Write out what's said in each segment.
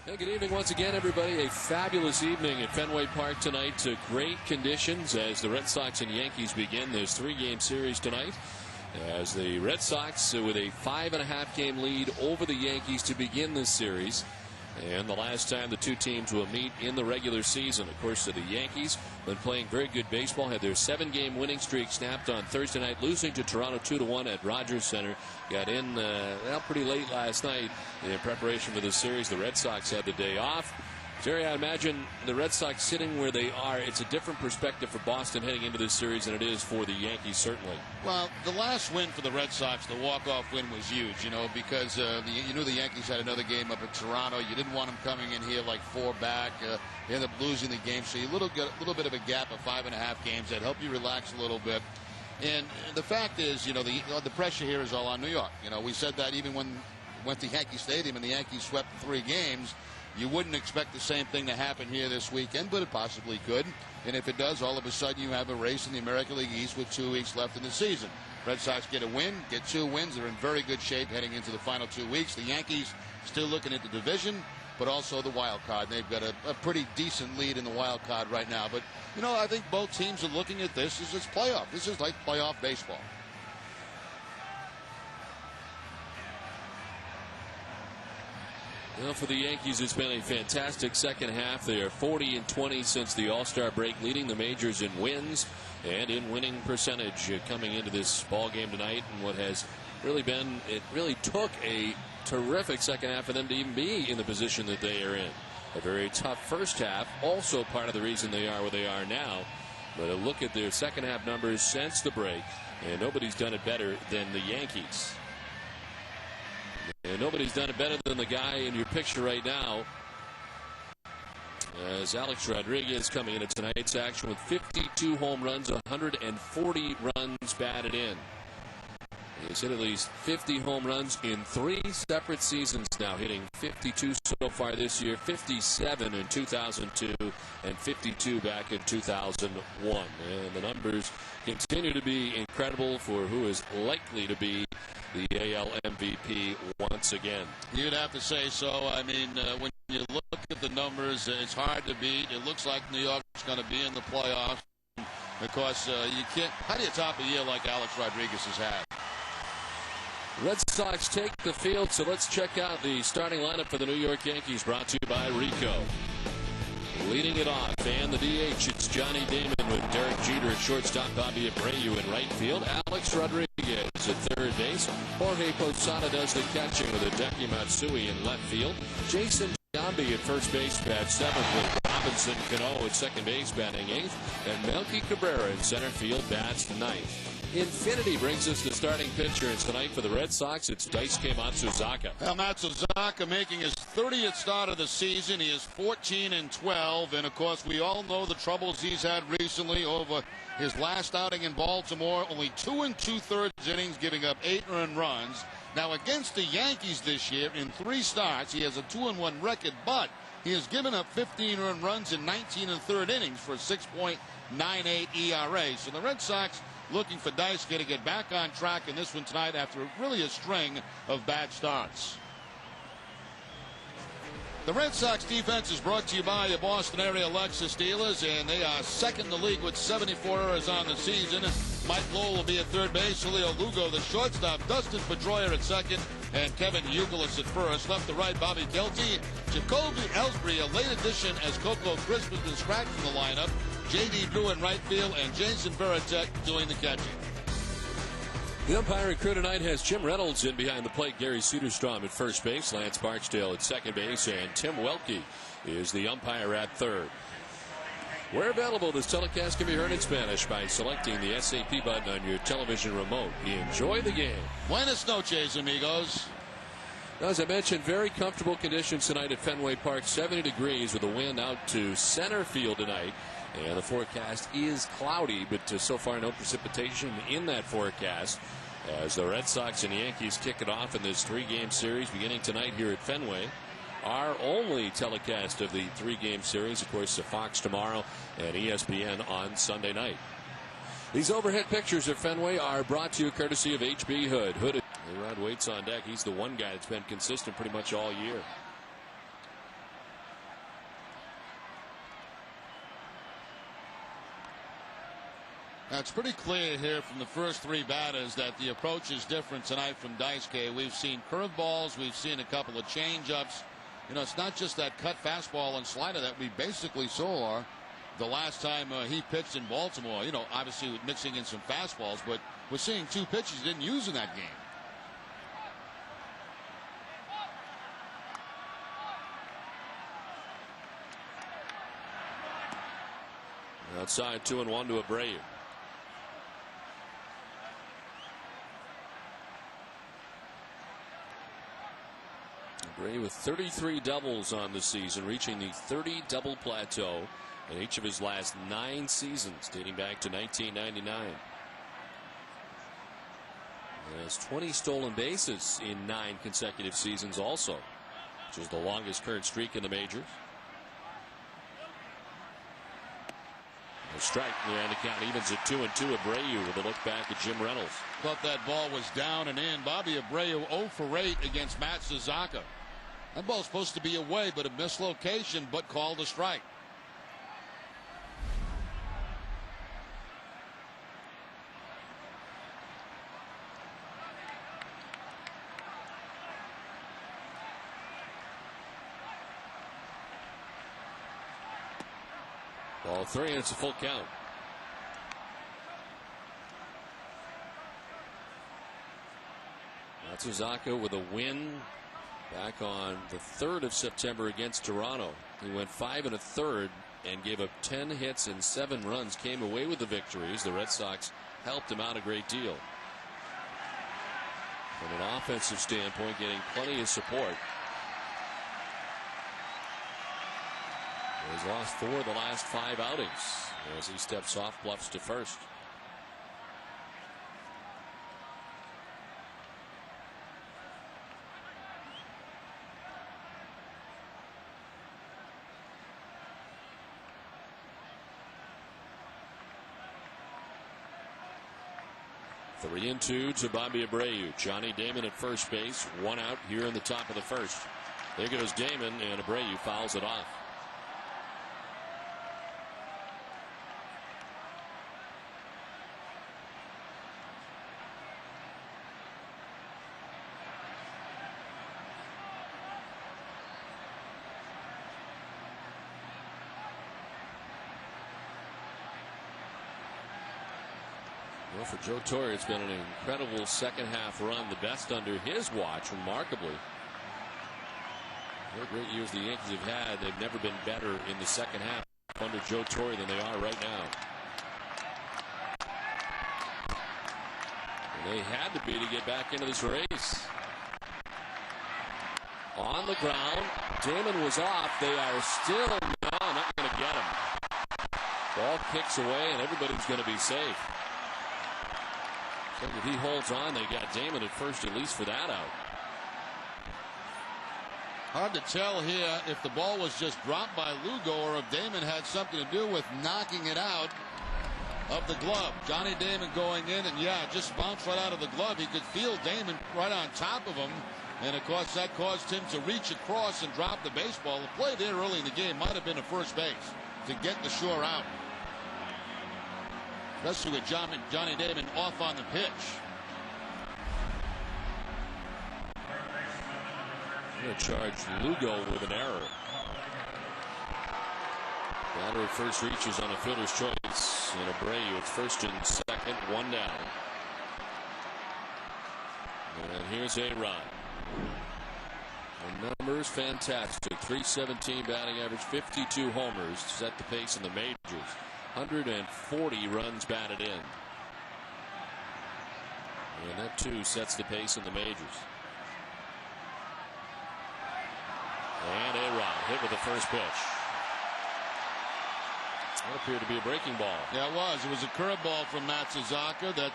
Hey, good evening once again, everybody. A fabulous evening at Fenway Park tonight. To great conditions as the Red Sox and Yankees begin this three-game series tonight. As the Red Sox with a 5.5 game lead over the Yankees to begin this series. And the last time the two teams will meet in the regular season. Of course, the Yankees been playing very good baseball. Had their 7-game winning streak snapped on Thursday night, losing to Toronto 2-1 at Rogers Center. Got in pretty late last night in preparation for the series. The Red Sox had the day off. Jerry, I imagine the Red Sox sitting where they are, it's a different perspective for Boston heading into this series than it is for the Yankees, certainly. Well, the last win for the Red Sox, the walk-off win, was huge, because you knew the Yankees had another game up at Toronto. You didn't want them coming in here like 4 back. They ended up losing the game, so you get a little bit of a gap of 5.5 games that help you relax a little bit. And the fact is, the pressure here is all on New York. We said that even when we went to Yankee Stadium and the Yankees swept 3 games. You wouldn't expect the same thing to happen here this weekend, but it possibly could. And if it does, all of a sudden you have a race in the American League East with 2 weeks left in the season. Red Sox get a win, get 2 wins. They're in very good shape heading into the final 2 weeks. The Yankees still looking at the division, but also the wild card. They've got a pretty decent lead in the wild card right now. But, I think both teams are looking at this as it's playoff. This is like playoff baseball. Well, for the Yankees, it's been a fantastic second half. They are 40-20 since the All-Star break, leading the majors in wins and in winning percentage coming into this ball game tonight. And what has really been, it really took a terrific second half for them to even be in the position that they are in. A very tough first half, also part of the reason they are where they are now. But a look at their second half numbers since the break, and nobody's done it better than the Yankees. And nobody's done it better than the guy in your picture right now, as Alex Rodriguez coming into tonight's action with 52 home runs, 140 runs batted in. He's hit at least 50 home runs in 3 separate seasons now, hitting 52 so far this year, 57 in 2002, and 52 back in 2001. And the numbers continue to be incredible for who is likely to be the AL MVP once again. You'd have to say so. I mean, when you look at the numbers, it's hard to beat. It looks like New York's going to be in the playoffs. Of course, you can't. How do you top a year like Alex Rodriguez has had? Red Sox take the field, so let's check out the starting lineup for the New York Yankees, brought to you by Rico. Leading it off, and the DH, it's Johnny Damon with Derek Jeter at shortstop, Bobby Abreu in right field, Alex Rodriguez at third base, Jorge Posada does the catching with Hideki Matsui in left field, Jason Giambi at first base, bats 7th with Robinson Cano at second base, batting 8th, and Melky Cabrera in center field, bats 9th. Infinity brings us the starting pitcher, and tonight for the Red Sox, it's Daisuke Matsuzaka. Well, Matsuzaka making his 30th start of the season. He is 14-12, and of course we all know the troubles he's had recently over his last outing in Baltimore. Only 2 2/3 innings, giving up 8 earned runs. Now against the Yankees this year, in 3 starts, he has a 2-1 record, but he has given up 15 earned runs in 19 1/3 innings for a 6.98 ERA. So the Red Sox looking for Daisuke to get back on track in this one tonight after really a string of bad starts. The Red Sox defense is brought to you by your Boston area Lexus dealers, and they are second in the league with 74 errors on the season. Mike Lowell will be at third base, Julio Lugo the shortstop, Dustin Pedroia at second, and Kevin Youkilis at first. Left to right, Bobby Kelty, Jacoby Ellsbury, a late addition as Coco Crisp has been scratched from the lineup, J.D. Drew in right field, and Jason Varitek doing the catching. The umpiring crew tonight has Jim Reynolds in behind the plate, Gary Soderstrom at first base, Lance Barksdale at second base, and Tim Welke is the umpire at third. Where available, this telecast can be heard in Spanish by selecting the SAP button on your television remote. Enjoy the game. Buenas noches, amigos. Now, as I mentioned, very comfortable conditions tonight at Fenway Park, 70 degrees with a wind out to center field tonight. And the forecast is cloudy, but so far no precipitation in that forecast as the Red Sox and the Yankees kick it off in this 3-game series beginning tonight here at Fenway. Our only telecast of the 3-game series, of course, the Fox tomorrow and ESPN on Sunday night. These overhead pictures of Fenway are brought to you courtesy of H.B. Hood. A-Rod waits on deck. He's the one guy that's been consistent pretty much all year. Now, it's pretty clear here from the first three batters that the approach is different tonight from Daisuke. We've seen curveballs. We've seen a couple of changeups. You know, it's not just that cut fastball and slider that we basically saw the last time he pitched in Baltimore. You know, obviously mixing in some fastballs, but we're seeing two pitches he didn't use in that game. Outside 2-1 to Abreu. Abreu with 33 doubles on the season, reaching the 30 double plateau in each of his last 9 seasons, dating back to 1999. He has 20 stolen bases in 9 consecutive seasons also, which is the longest current streak in the majors. A strike and the count evens at 2-2. Abreu with a look back at Jim Reynolds. Thought that ball was down and in. Bobby Abreu 0 for 8 against Matsuzaka. That ball's supposed to be away, but a mislocation, but called a strike. Ball 3, and it's a full count. Matsuzaka with a win back on the 3rd of September against Toronto. He went 5 1/3 and gave up 10 hits and 7 runs. Came away with the victories. The Red Sox helped him out a great deal. From an offensive standpoint, getting plenty of support. He's lost 4 of the last 5 outings as he steps off bluffs to first. Three and 2 to Bobby Abreu. Johnny Damon at first base. 1 out here in the top of the first. There goes Damon, and Abreu fouls it off. Well, for Joe Torre, it's been an incredible second half run, the best under his watch, remarkably. What great years the Yankees have had. They've never been better in the second half under Joe Torre than they are right now. And they had to be to get back into this race. On the ground, Damon was off. They are still not going to get him. Ball kicks away, and everybody's going to be safe. So if he holds on, they got Damon at first, at least for that out. Hard to tell here if the ball was just dropped by Lugo or if Damon had something to do with knocking it out of the glove. Johnny Damon going in, and yeah, just bounced right out of the glove. He could feel Damon right on top of him, and of course that caused him to reach across and drop the baseball. The play there early in the game might have been a first base to get the sure out. Especially with Johnny Damon off on the pitch. Going to charge Lugo with an error. Batter at first reaches on a fielder's choice. And Abreu at first and second, 1 down. And here's A-Rod. The numbers fantastic. .317 batting average, 52 homers. Set the pace in the majors. 140 runs batted in. And that too sets the pace in the majors. And A-Rod hit with the first pitch. That appeared to be a breaking ball. Yeah, it was. It was a curveball from Matsuzaka that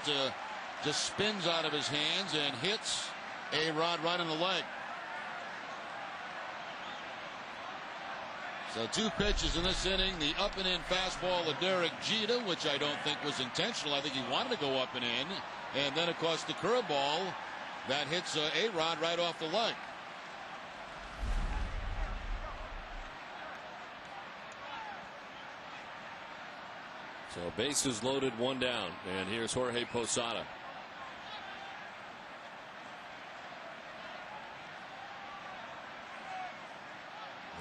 just spins out of his hands and hits A-Rod right in the leg. So 2 pitches in this inning. The up and in fastball of Derek Jeter, which I don't think was intentional. I think he wanted to go up and in. And then, of course, the curveball that hits A-Rod right off the leg. So bases loaded, one down, and here's Jorge Posada.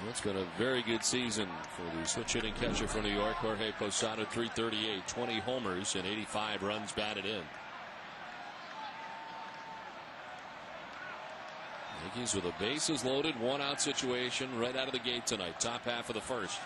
It's been a very good season for the switch hitting catcher for New York, Jorge Posada. .338, 20 homers and 85 runs batted in. Yankees with a bases loaded, one out situation right out of the gate tonight. Top half of the first.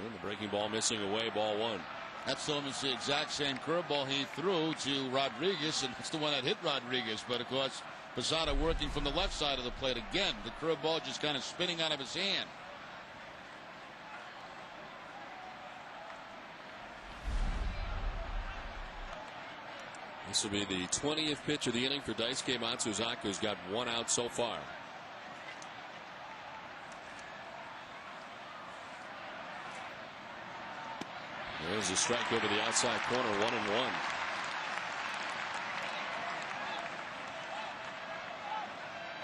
And the breaking ball missing away, ball one. That's almost the exact same curveball he threw to Rodriguez, and it's the one that hit Rodriguez. But of course, Posada working from the left side of the plate again. The curveball just kind of spinning out of his hand. This will be the 20th pitch of the inning for Daisuke Matsuzaka, who's got one out so far. There's a strike over the outside corner, 1-1.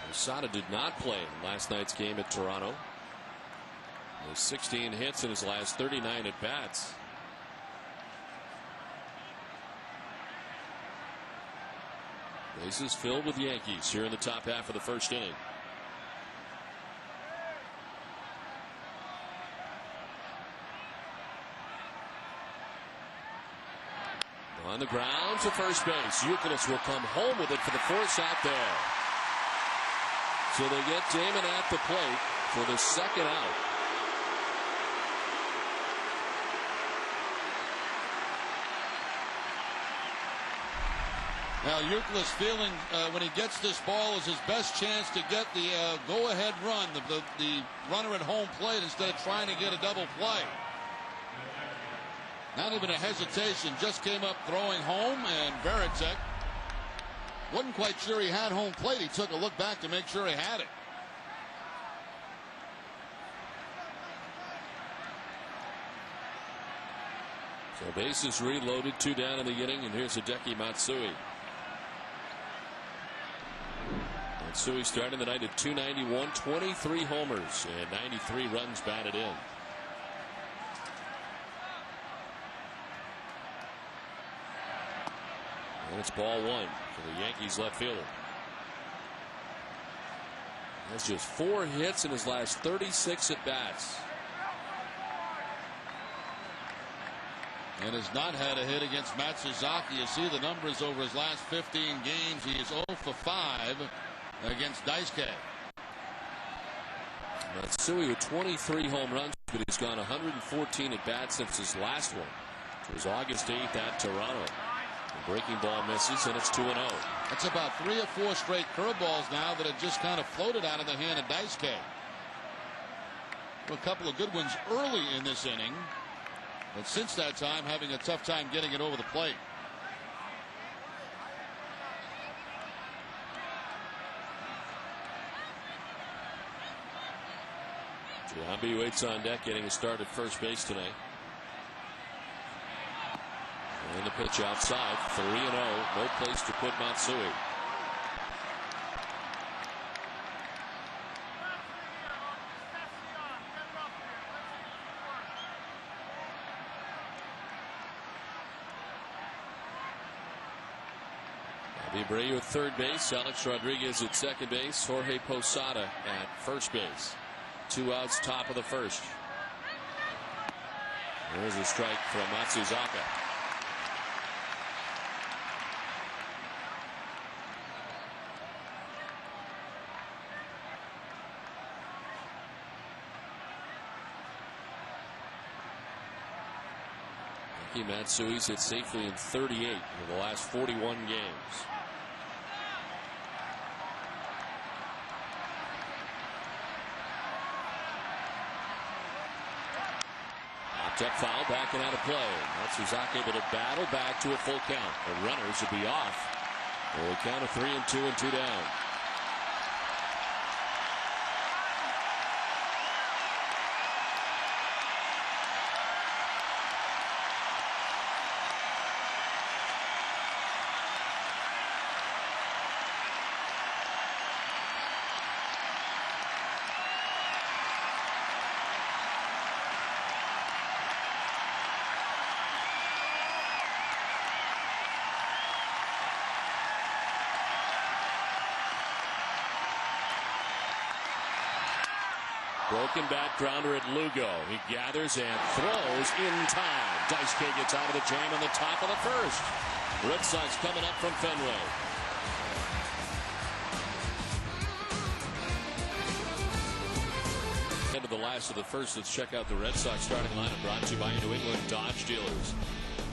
Posada did not play in last night's game at Toronto. He has 16 hits in his last 39 at bats. Bases filled with Yankees here in the top half of the first inning. On the ground to first base. Youkilis will come home with it for the force out there. So they get Damon at the plate for the second out. Now Youkilis feeling when he gets this ball is his best chance to get the go-ahead run, the runner at home plate, instead of trying to get a double play. Not even a hesitation, just came up throwing home, and Pettitte wasn't quite sure he had home plate. He took a look back to make sure he had it. So bases reloaded, two down in the inning, and here's Hideki Matsui. Matsui starting the night at .291, 23 homers and 93 runs batted in. And it's ball one for the Yankees left fielder. That's just 4 hits in his last 36 at bats. And has not had a hit against Matsuzaka. You see the numbers over his last 15 games. He is 0 for 5 against Daisuke. Matsui with 23 home runs, but he's gone 114 at bats since his last one. It was August 8th at Toronto. The breaking ball misses, and it's 2-0. That's about 3 or 4 straight curveballs now that have just kind of floated out of the hand of Daisuke. A couple of good ones early in this inning, but since that time having a tough time getting it over the plate. Giambi waits on deck, getting a start at first base tonight. And the pitch outside, 3-0, no place to put Matsui. Abreu at third base, Alex Rodriguez at second base, Jorge Posada at first base. 2 outs, top of the first. There's a strike from Matsuzaka. Matsui's hit safely in 38 in the last 41 games. Knocked up foul, backing out of play. Matsuzaka able to battle back to a full count. The runners will be off. We'll count of 3-2 and 2 down. Broken bat grounder at Lugo. He gathers and throws in time. Daisuke gets out of the jam on the top of the first. Red Sox coming up from Fenway. End of the last of the first. Let's check out the Red Sox starting lineup, brought to you by New England Dodge Dealers.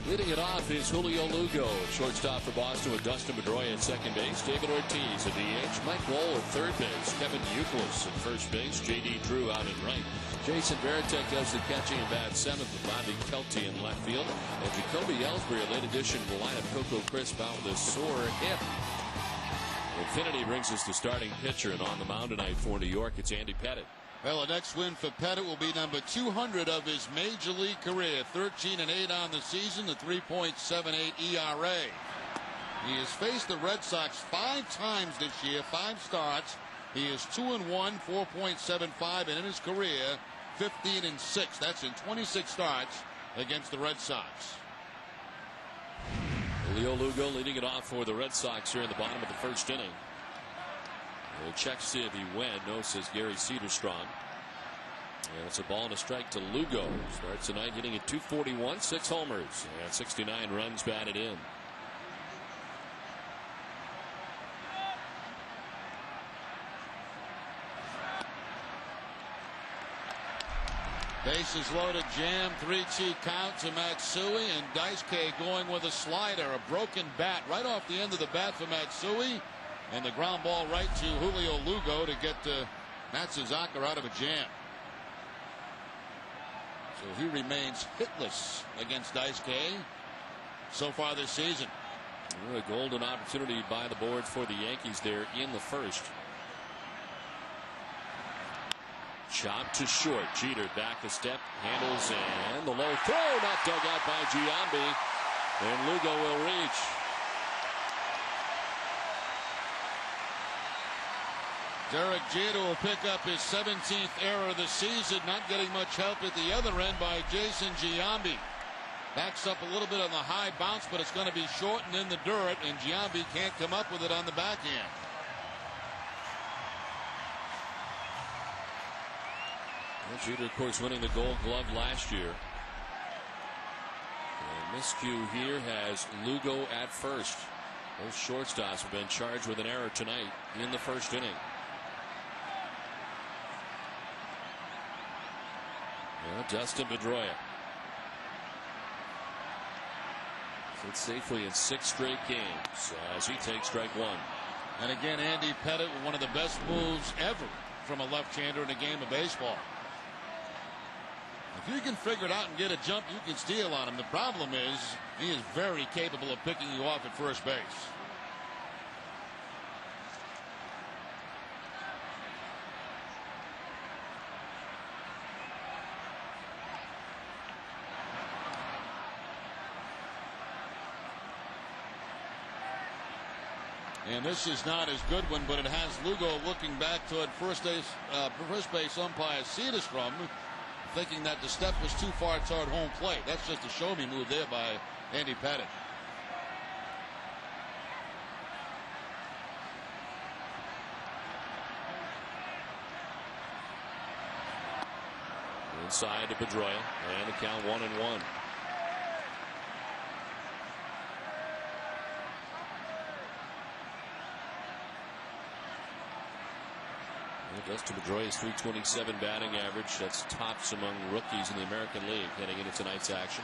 Leading it off is Julio Lugo, shortstop for Boston, with Dustin Pedroia at second base, David Ortiz at DH, Mike Lowell at third base, Kevin Youkilis at first base, J.D. Drew out at right. Jason Varitek does the catching and bat seventh, with Bobby Kelty in left field, and Jacoby Ellsbury, a late addition to the lineup. Coco Crisp out with a sore hip. Infinity brings us the starting pitcher, and on the mound tonight for New York, it's Andy Pettitte. Well, the next win for Pettitte will be number 200 of his major league career. 13-8 on the season, the 3.78 ERA. He has faced the Red Sox 5 times this year, 5 starts. He is 2-1, 4.75, and in his career, 15-6. That's in 26 starts against the Red Sox. Julio Lugo leading it off for the Red Sox here in the bottom of the first inning. We'll check to see if he went. No, says Gary Cederstrom. And it's a ball and a strike to Lugo. Starts tonight hitting at .241, 6 homers, and 69 runs batted in. Bases loaded, jam, 3-2 count to Matsui, and Daisuke going with a slider. A broken bat right off the end of the bat for Matsui. And the ground ball right to Julio Lugo to get Matsuzaka out of a jam. So he remains hitless against Daisuke so far this season. A golden opportunity by the boards for the Yankees there in the first. Chop to short. Jeter back a step, handles, and the low throw, not dug out by Giambi. And Lugo will reach. Derek Jeter will pick up his 17th error of the season, not getting much help at the other end by Jason Giambi. Backs up a little bit on the high bounce, but it's going to be short and in the dirt, and Giambi can't come up with it on the backhand. Well, Jeter, of course, winning the Gold Glove last year. And miscue here has Lugo at first. Both shortstops have been charged with an error tonight in the first inning. Dustin Pedroia sits safely in 6 straight games as he takes strike 1. And again, Andy Pettitte with one of the best moves ever from a left-hander in a game of baseball. If you can figure it out and get a jump, you can steal on him. The problem is he is very capable of picking you off at first base. And this is not as good one, but it has Lugo looking back toward first base umpire Cederstrom, thinking that the step was too far toward home plate. That's just a show me move there by Andy Pettitte. Inside to Pedroia, and the count 1-1. Dustin Pedroia's .327 batting average. That's tops among rookies in the American League heading into tonight's action.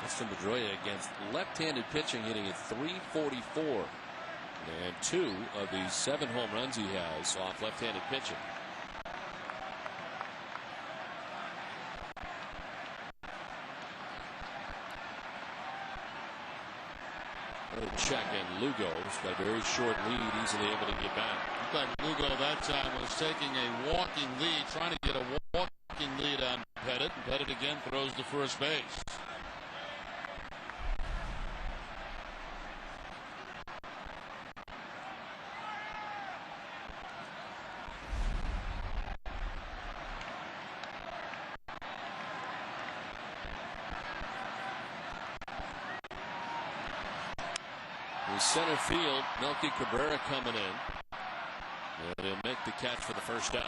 Dustin Pedroia against left-handed pitching, hitting at .344. And 2 of the 7 home runs he has off left-handed pitching. Check, and Lugo's got a very short lead, easily able to get back. In fact, Lugo that time was taking a walking lead, trying to get a walking lead on Pettitte. And Pettitte again throws to first base. center field, Melky Cabrera coming in. And he'll make the catch for the first out.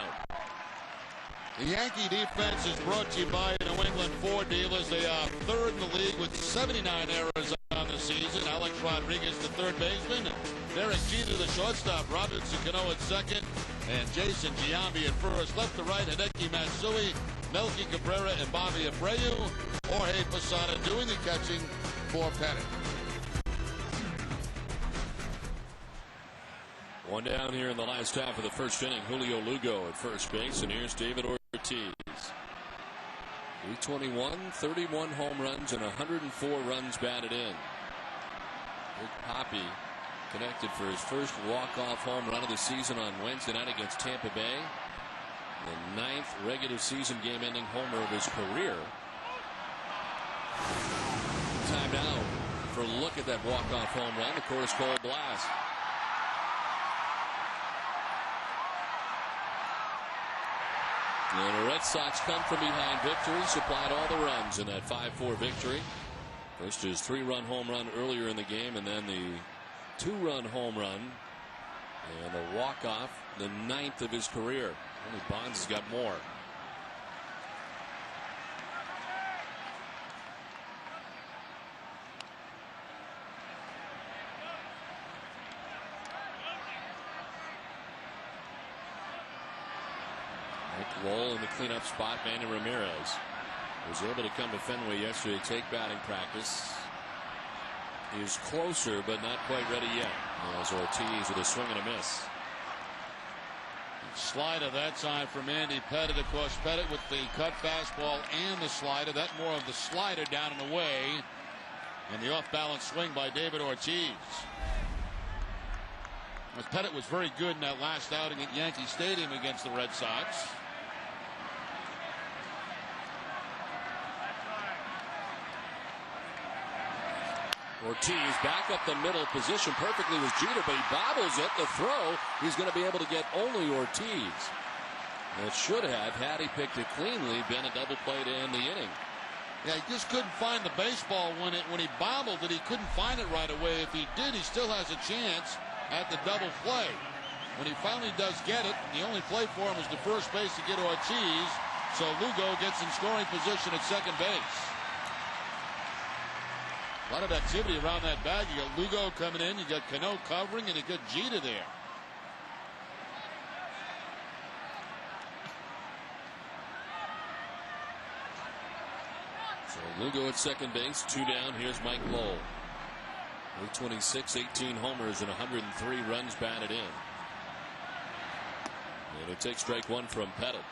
The Yankee defense is brought to you by New England Ford dealers. They are third in the league with 79 errors on the season. Alex Rodriguez, the third baseman. Derek Jeter, the shortstop. Robinson Cano at second. And Jason Giambi at first. Left to right, Hideki Matsui, Melky Cabrera, and Bobby Abreu. Jorge Posada doing the catching for Pettitte. One down here in the last half of the first inning. Julio Lugo at first base, and here's David Ortiz. 321, 31 home runs, and 104 runs batted in. Big Poppy connected for his first walk-off home run of the season on Wednesday night against Tampa Bay. The 9th regular season game-ending homer of his career. Time now for a look at that walk-off home run. The Coors Cold Blast. And the Red Sox come from behind victory, supplied all the runs in that 5-4 victory. First his 3-run home run earlier in the game, and then the 2-run home run and the walk-off, the 9th of his career. Only Bonds has got more. Lowell in the cleanup spot. Manny Ramirez was able to come to Fenway yesterday to take batting practice. He is closer, but not quite ready yet. As Ortiz with a swing and a miss. Slider that time from Andy Pettitte. Of course, Pettitte with the cut fastball and the slider. That more of the slider down and away. And the off-balance swing by David Ortiz. Pettitte was very good in that last outing at Yankee Stadium against the Red Sox. Ortiz back up the middle, position perfectly with Jeter, but he bobbles it. The throw, he's going to be able to get only Ortiz. It should have, had he picked it cleanly, been a double play to end the inning. Yeah, he just couldn't find the baseball when he bobbled it. He couldn't find it right away. If he did, he still has a chance at the double play. When he finally does get it, the only play for him is the first base to get Ortiz. So Lugo gets in scoring position at second base. A lot of activity around that bag. You got Lugo coming in, you got Cano covering, and you got Jeter there. So Lugo at second base, 2 down. Here's Mike Lowell. 26, 18 homers, and 103 runs batted in. And it takes strike one from Pettitte.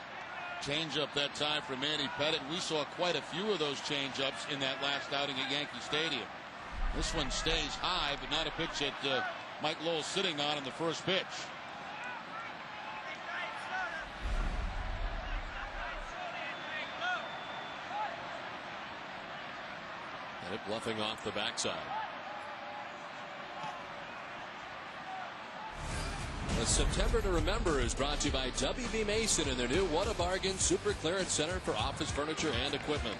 Change-up that time from Manny Pettitte. We saw quite a few of those change-ups in that last outing at Yankee Stadium. This one stays high, but not a pitch that Mike Lowell sitting on in the first pitch. Pettitte bluffing off the backside. The September to Remember is brought to you by W.B. Mason and their new What a Bargain Super Clearance Center for office furniture and equipment.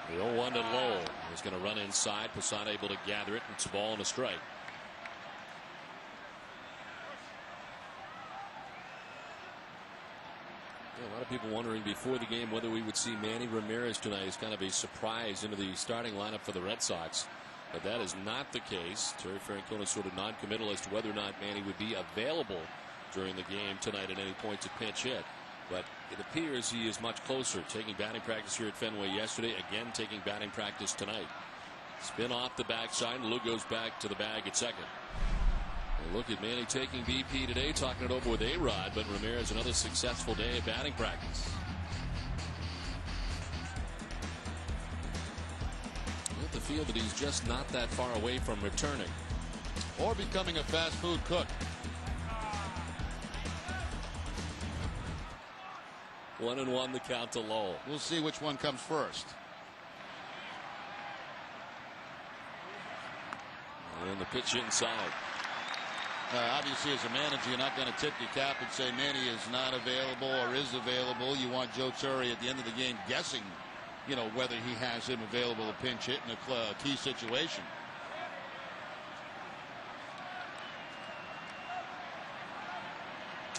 The 0-1 to Lowell. He's going to run inside. Posada able to gather it. It's a ball and a strike. A lot of people wondering before the game whether we would see Manny Ramirez tonight as kind of a surprise into the starting lineup for the Red Sox. But that is not the case. Terry Francona is sort of non-committal as to whether or not Manny would be available during the game tonight at any point to pinch hit. But it appears he is much closer. Taking batting practice here at Fenway yesterday. Again taking batting practice tonight. Spin off the backside. Lou goes back to the bag at second. And look at Manny taking BP today, talking it over with A-Rod, but Ramirez another successful day at batting practice. You have to feel that he's just not that far away from returning. Or becoming a fast food cook. 1-1 the count to Lowell. We'll see which one comes first. And the pitch inside. Obviously, as a manager, you're not going to tip your cap and say Manny is not available or is available. You want Joe Torre at the end of the game guessing, whether he has him available to pinch hit in a key situation.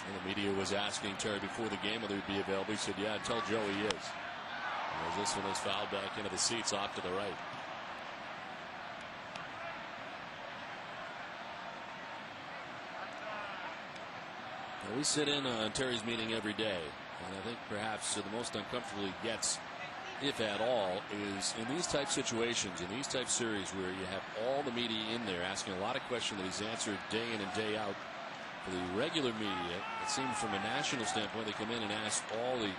And the media was asking Terry before the game whether he'd be available. He said, yeah, tell Joe he is. As this one is fouled back into the seats off to the right. Now, we sit in on Terry's meeting every day. And I think perhaps the most uncomfortable he gets, if at all, is in these type situations, in these type series where you have all the media in there asking a lot of questions that he's answered day in and day out. For the regular media, it seems from a national standpoint, they come in and ask all the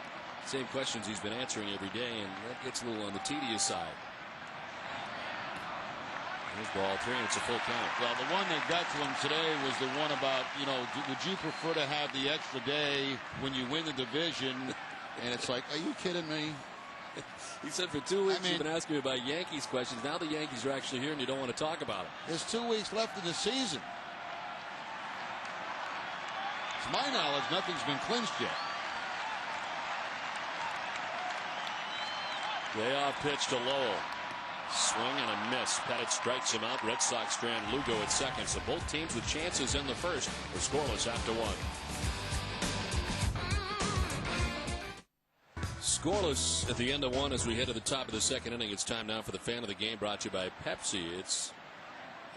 same questions he's been answering every day, and that gets a little on the tedious side. Here's ball 3, and it's a full count. Well, the one that got to him today was the one about, would you prefer to have the extra day when you win the division? And it's like, are you kidding me? He said for 2 weeks you've been asking me about Yankees questions. Now the Yankees are actually here, and you don't want to talk about it. There's 2 weeks left in the season. To my knowledge, nothing's been clinched yet. Layoff pitch to Lowell. Swing and a miss. Pettitte strikes him out. Red Sox strand Lugo at second. So both teams with chances in the first are scoreless after 1. Scoreless at the end of 1 as we head to the top of the second inning. It's time now for the fan of the game, brought to you by Pepsi. It's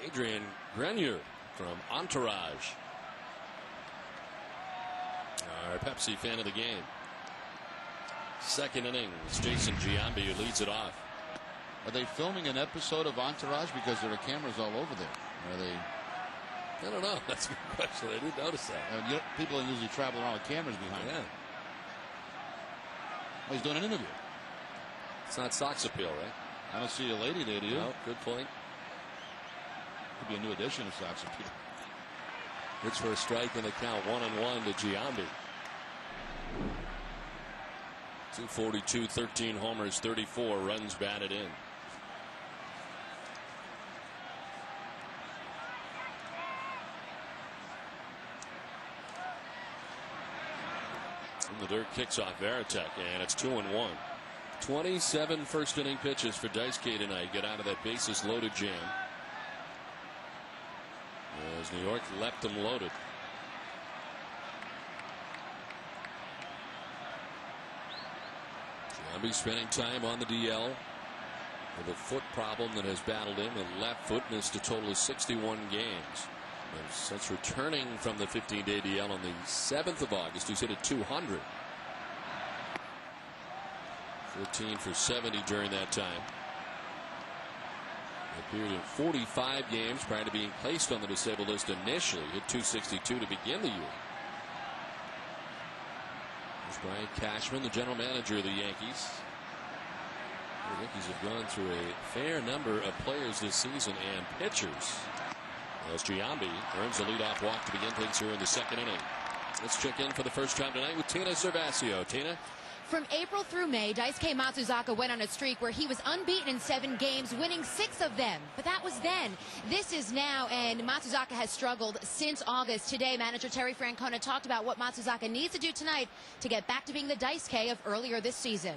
Adrian Grenier from Entourage, our Pepsi fan of the game. Second inning, it's Jason Giambi who leads it off. Are they filming an episode of Entourage because there are cameras all over there? Are they? I don't know. That's a good question. I didn't notice that. People usually travel around with cameras behind them. Oh, he's doing an interview. It's not Sox Appeal, right? I don't see a lady there, do you? No, good point. Could be a new edition of Sox Appeal. It's for a strike in the count, 1-1 to Giambi. 242, 13 homers, 34 runs batted in. And the dirt kicks off Varitek, and it's 2-1. 27 first inning pitches for Daisuke tonight. Get out of that bases loaded jam. As New York left them loaded. Giambi spending time on the DL with a foot problem that has battled him. A left foot, missed a total of 61 games. And since returning from the 15-day DL on the 7th of August, he's hit at 200. 14 for 70 during that time. He appeared in 45 games prior to being placed on the disabled list initially. Hit 262 to begin the year. There's Brian Cashman, the general manager of the Yankees. The Yankees have gone through a fair number of players this season and pitchers. As Giambi earns the leadoff walk to begin things here in the second inning. Let's check in for the first time tonight with Tina Cervasio. Tina? From April through May, Daisuke Matsuzaka went on a streak where he was unbeaten in 7 games, winning 6 of them. But that was then. This is now, and Matsuzaka has struggled since August. Today, manager Terry Francona talked about what Matsuzaka needs to do tonight to get back to being the Daisuke of earlier this season.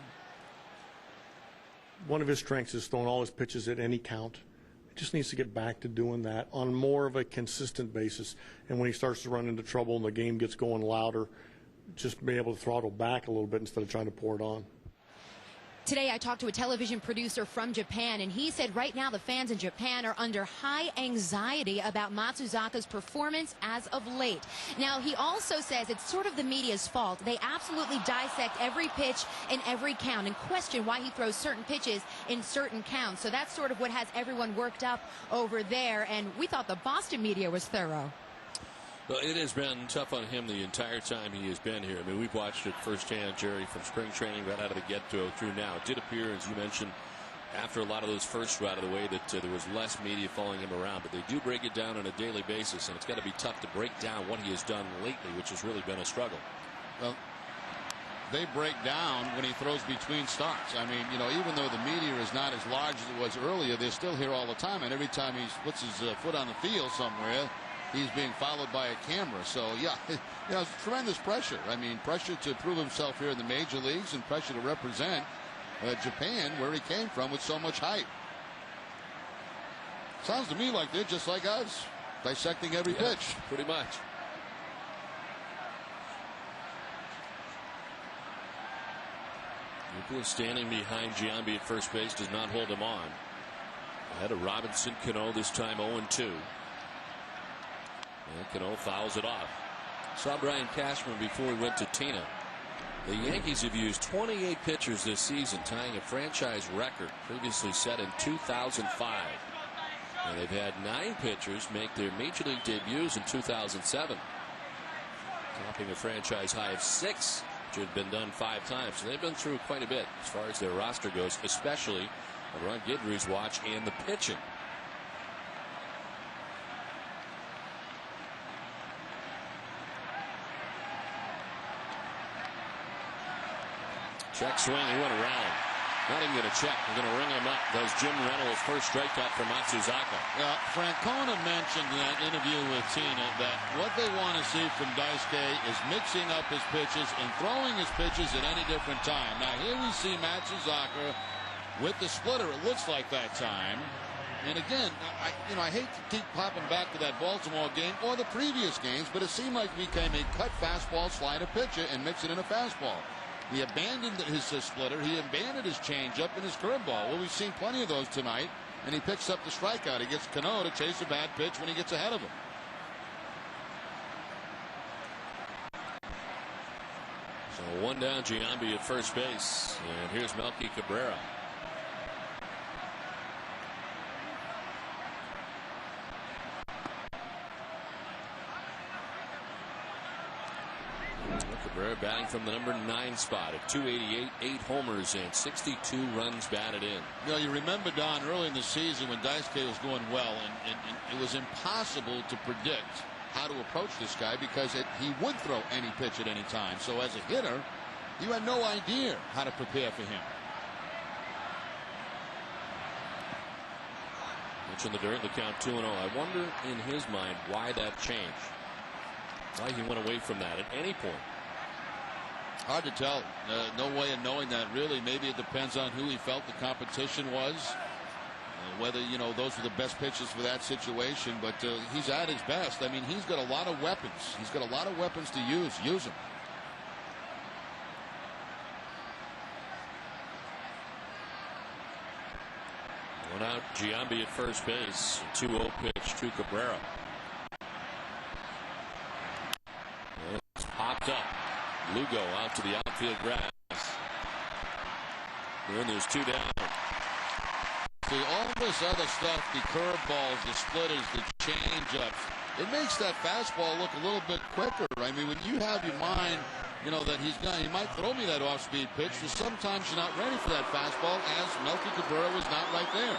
One of his strengths is throwing all his pitches at any count. He just needs to get back to doing that on more of a consistent basis. And when he starts to run into trouble and the game gets going louder, just be able to throttle back a little bit instead of trying to pour it on. Today I talked to a television producer from Japan, and he said right now the fans in Japan are under high anxiety about Matsuzaka's performance as of late. Now, he also says it's sort of the media's fault. They absolutely dissect every pitch and every count and question why he throws certain pitches in certain counts. So that's sort of what has everyone worked up over there, and we thought the Boston media was thorough. Well, it has been tough on him the entire time he has been here. I mean, we've watched it firsthand, Jerry, from spring training right out of the get-go through now. It did appear, as you mentioned, after a lot of those first were out of the way, that there was less media following him around. But they do break it down on a daily basis, and it's got to be tough to break down what he has done lately, which has really been a struggle. Well, they break down when he throws between starts. I mean, even though the media is not as large as it was earlier, they're still here all the time. And every time he puts his foot on the field somewhere, he's being followed by a camera. So, yeah, it's tremendous pressure. I mean, pressure to prove himself here in the major leagues and pressure to represent Japan, where he came from, with so much hype. Sounds to me like they're just like us, dissecting every pitch. Pretty much. Nicholas standing behind Giambi at first base does not hold him on. Ahead of Robinson, Cano this time 0-2. And Cano fouls it off. Saw Brian Cashman before he went to Tina. The Yankees have used 28 pitchers this season, tying a franchise record previously set in 2005. And they've had 9 pitchers make their major league debuts in 2007, topping a franchise high of 6. Had been done 5 times. So they've been through quite a bit as far as their roster goes, especially on Ron Guidry's watch and the pitching. Check swing, he went around. Not even going to check. We're going to ring him up. Does Jim Reynolds' first strikeout for Matsuzaka. Francona mentioned in that interview with Tina that what they want to see from Daisuke is mixing up his pitches and throwing his pitches at any different time. Now here we see Matsuzaka with the splitter. It looks like that time. And again, I hate to keep popping back to that Baltimore game or the previous games, but it seemed like he became a cut fastball slider pitcher and mix it in a fastball. He abandoned his splitter. He abandoned his changeup and his curveball. Well, we've seen plenty of those tonight, and he picks up the strikeout. He gets Cano to chase a bad pitch when he gets ahead of him. So 1 down, Giambi at first base, and here's Melky Cabrera. Cabrera batting from the number 9 spot at 288, 8 homers and 62 runs batted in. You remember, Don, early in the season when Daisuke was going well, and it was impossible to predict how to approach this guy because he would throw any pitch at any time. So as a hitter, you had no idea how to prepare for him. Mentioned the dirt, the count 2-0. I wonder in his mind why that changed. Why he went away from that at any point. Hard to tell. No way of knowing that, really. Maybe it depends on who he felt the competition was. Whether, those were the best pitches for that situation. But he's at his best. I mean, he's got a lot of weapons. He's got a lot of weapons to use. Use them. One out, Giambi at first base. 2-0 pitch to Cabrera. And it's popped up. Lugo out to the outfield grass. And there's 2 down. See, all this other stuff, the curveballs, the splitters, the changeups, it makes that fastball look a little bit quicker. I mean, when you have your mind, that he might throw me that off-speed pitch, so sometimes you're not ready for that fastball, as Melky Cabrera was not right there.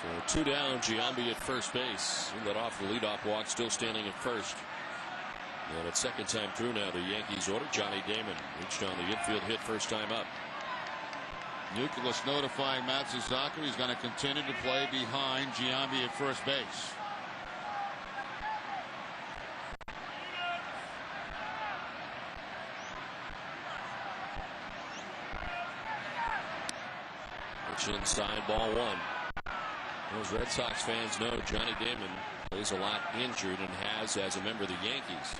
So 2 down, Giambi at first base. He let off the leadoff walk, still standing at first. And it's second time through now, the Yankees order. Johnny Damon reached on the infield hit first time up. Nicholas notifying Matsuzaka he's going to continue to play behind Giambi at first base. Pitch inside, ball 1. Those Red Sox fans know Johnny Damon plays a lot injured and has as a member of the Yankees.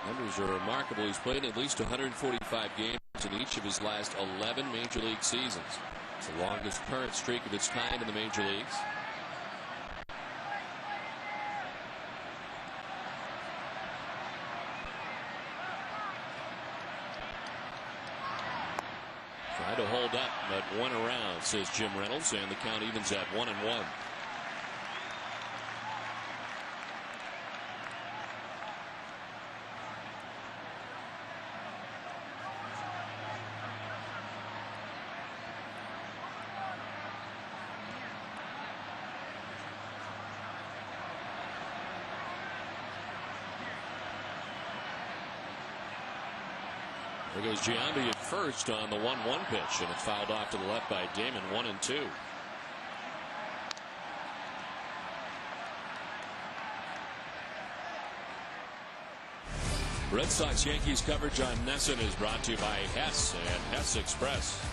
Numbers are remarkable. He's played at least 145 games in each of his last 11 major league seasons. It's the longest current streak of its kind in the major leagues. Tried to hold up, but 1 around, says Jim Reynolds, and the count evens at 1-1. There goes Giambi at first on the 1-1 pitch, and it's fouled off to the left by Damon. 1-2. Red Sox Yankees coverage on NESN is brought to you by Hess and Hess Express.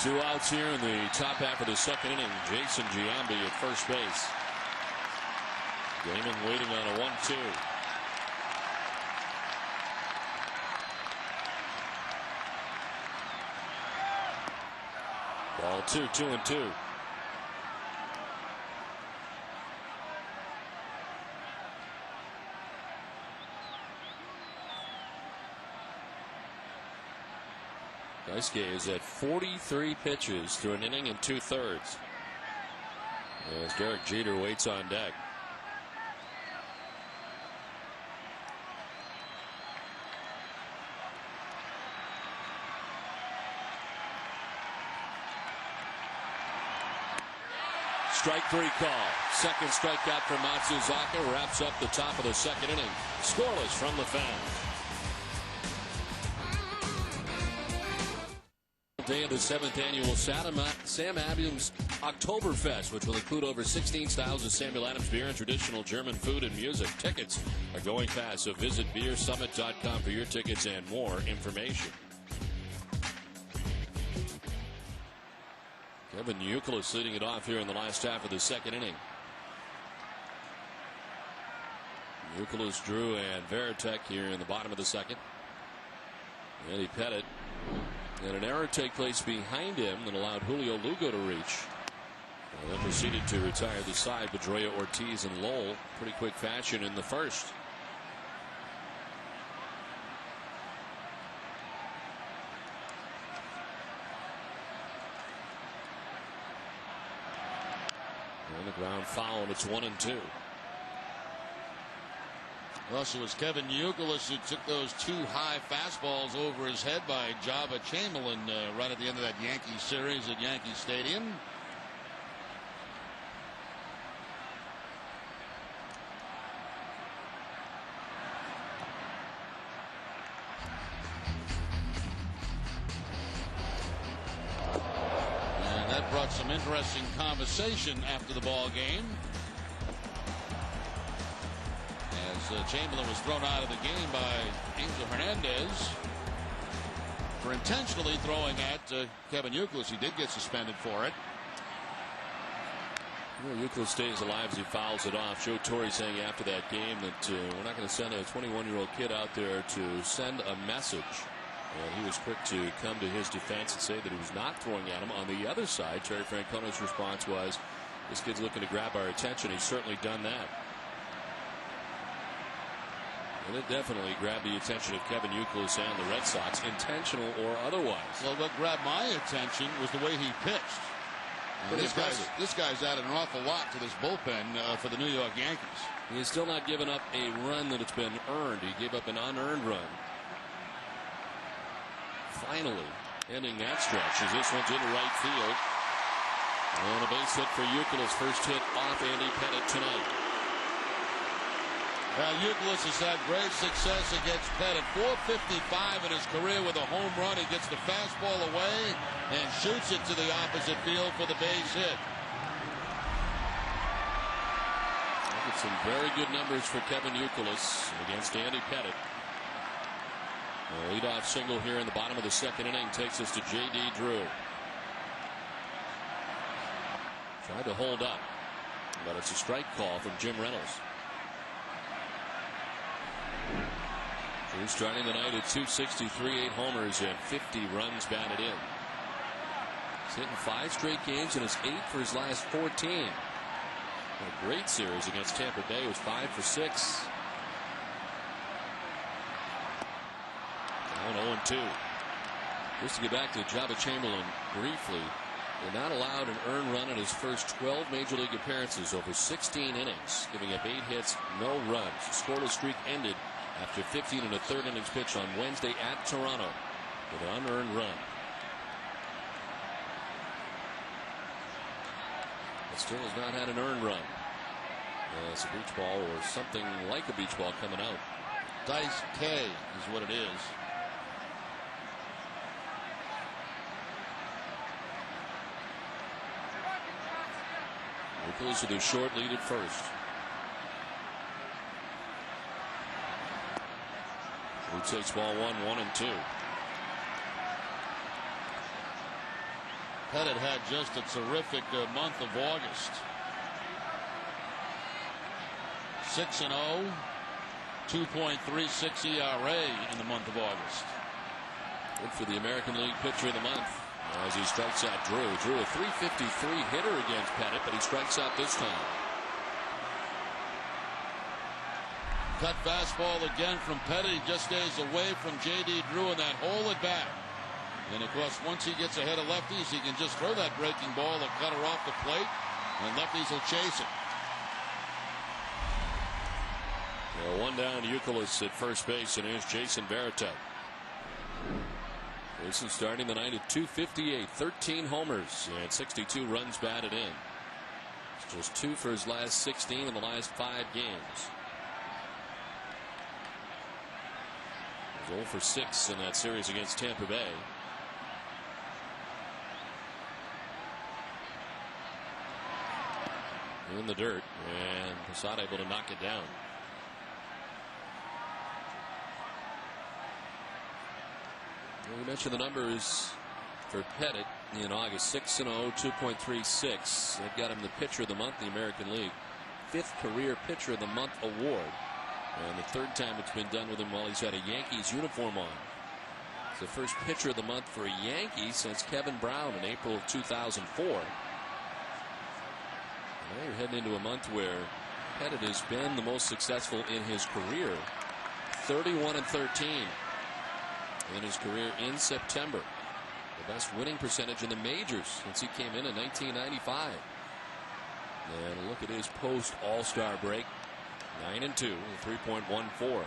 Two outs here in the top half of the second inning. Jason Giambi at first base. Damon waiting on a 1-2. Ball 2-2-2. Daisuke is at 43 pitches through an inning and 2/3. As Derek Jeter waits on deck. Strike 3 call. Second strikeout for Matsuzaka wraps up the top of the second inning. Scoreless from the Fans. Day of the 7th annual Sam Adams Oktoberfest, which will include over 16 styles of Samuel Adams beer and traditional German food and music. Tickets are going fast, so visit beersummit.com for your tickets and more information. Kevin Youkilis leading it off here in the last half of the second inning. Youkilis, Drew, and Veritek here in the bottom of the second. Andy Pettitte. And an error take place behind him that allowed Julio Lugo to reach. And then proceeded to retire the side. Pedroia, Ortiz, and Lowell. Pretty quick fashion in the first. On the ground foul, and it's 1-2. Well, so it was Kevin Youkilis who took those two high fastballs over his head by Jabba Chamberlain right at the end of that Yankees series at Yankee Stadium. And that brought some interesting conversation after the ball game. Chamberlain was thrown out of the game by Angel Hernandez for intentionally throwing at Kevin Youkilis. He did get suspended for it. Well, Youkilis stays alive as he fouls it off. Joe Torre saying after that game that we're not going to send a 21-year-old kid out there to send a message. And he was quick to come to his defense and say that he was not throwing at him. On the other side, Terry Francona's response was, this kid's looking to grab our attention. He's certainly done that. And it definitely grabbed the attention of Kevin Youkilis and the Red Sox, intentional or otherwise. Well, what grabbed my attention was the way he pitched. This guy's added an awful lot to this bullpen for the New York Yankees. He has still not given up a run that it's been earned. He gave up an unearned run. Finally ending that stretch as this one's into right field. And a base hit for Youkilis. First hit off Andy Pettitte tonight. Youkilis has had great success against Pettitte. 455 in his career with a home run. He gets the fastball away and shoots it to the opposite field for the base hit. Look at some very good numbers for Kevin Youkilis against Andy Pettitte. A leadoff single here in the bottom of the second inning takes us to J.D. Drew. Tried to hold up, but it's a strike call from Jim Reynolds. Drew starting the night at 263, 8 homers, and 50 runs batted in. He's hitting 5 straight games and is 8 for his last 14. A great series against Tampa Bay. It was 5 for 6. Now 0-2. Just to get back to Jabba Chamberlain briefly, they're not allowed an earned run in his first 12 Major League appearances over 16 innings, giving up 8 hits, no runs. The scoreless streak ended after 15 1/3 innings pitched on Wednesday at Toronto with an unearned run. But still has not had an earned run. It's a beach ball or something like a beach ball coming out. Dice K is what it is. Euclid with a short lead at first. He takes ball 1-2. Pettitte had just a terrific month of August. 6-0, 2.36 ERA in the month of August. Good for the American League Pitcher of the Month as he strikes out Drew. Drew a .353 hitter against Pettitte, but he strikes out this time. Cut fastball again from Pettitte. He just stays away from J.D. Drew in that hole at bat. And of course, once he gets ahead of lefties, he can just throw that breaking ball and cut her off the plate, and lefties will chase it. One down, Euclid at first base, and here's Jason Varitek. Jason starting the night at .258, 13 homers, and 62 runs batted in. It's just 2 for his last 16 in the last 5 games. He was 0 for 6 in that series against Tampa Bay. In the dirt, and Posada able to knock it down. We mentioned the numbers for Pettitte in August. 6-0, 2.36. That got him the Pitcher of the Month in the American League. 5th career Pitcher of the Month award. And the 3rd time it's been done with him while he's had a Yankees uniform on. It's the first Pitcher of the Month for a Yankee since Kevin Brown in April of 2004. Now you're heading into a month where Pettitte has been the most successful in his career. 31-13 in his career in September. The best winning percentage in the majors since he came in 1995. And look at his post All-Star break. 9-2, 3.14.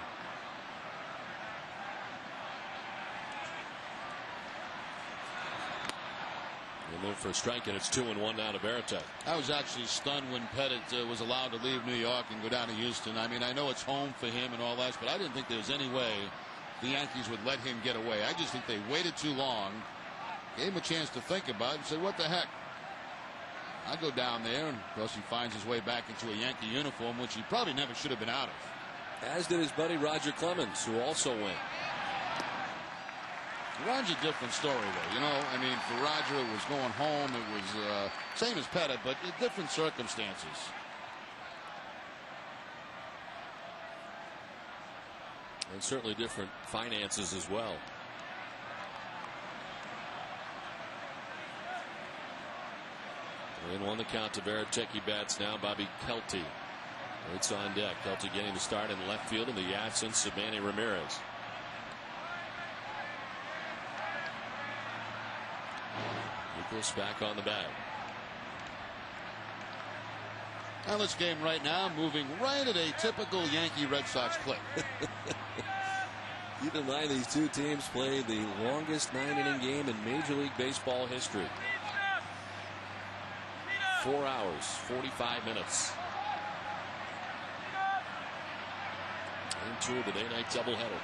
And then for a strike, and it's 2-1 now to Varitek. I was actually stunned when Pettitte was allowed to leave New York and go down to Houston. I mean, I know it's home for him and all that, but I didn't think there was any way the Yankees would let him get away. I just think they waited too long, gave him a chance to think about it, and said, what the heck? I go down there, and of course he finds his way back into a Yankee uniform, which he probably never should have been out of. As did his buddy Roger Clemens, who also went. Roger, different story though. You know, I mean, for Roger it was going home. It was same as Pettitte, but different circumstances. And certainly different finances as well. And 1 the count to Varitek. He bats now. Bobby Kelty waits on deck. Kelty getting the start in left field in the absence of Manny Ramirez. Nicholas back on the bag. Now this game right now moving right at a typical Yankee Red Sox clip. Keep in mind these two teams played the longest 9-inning game in Major League Baseball history. 4 hours, 45 minutes. Game 2 of the day-night doubleheader.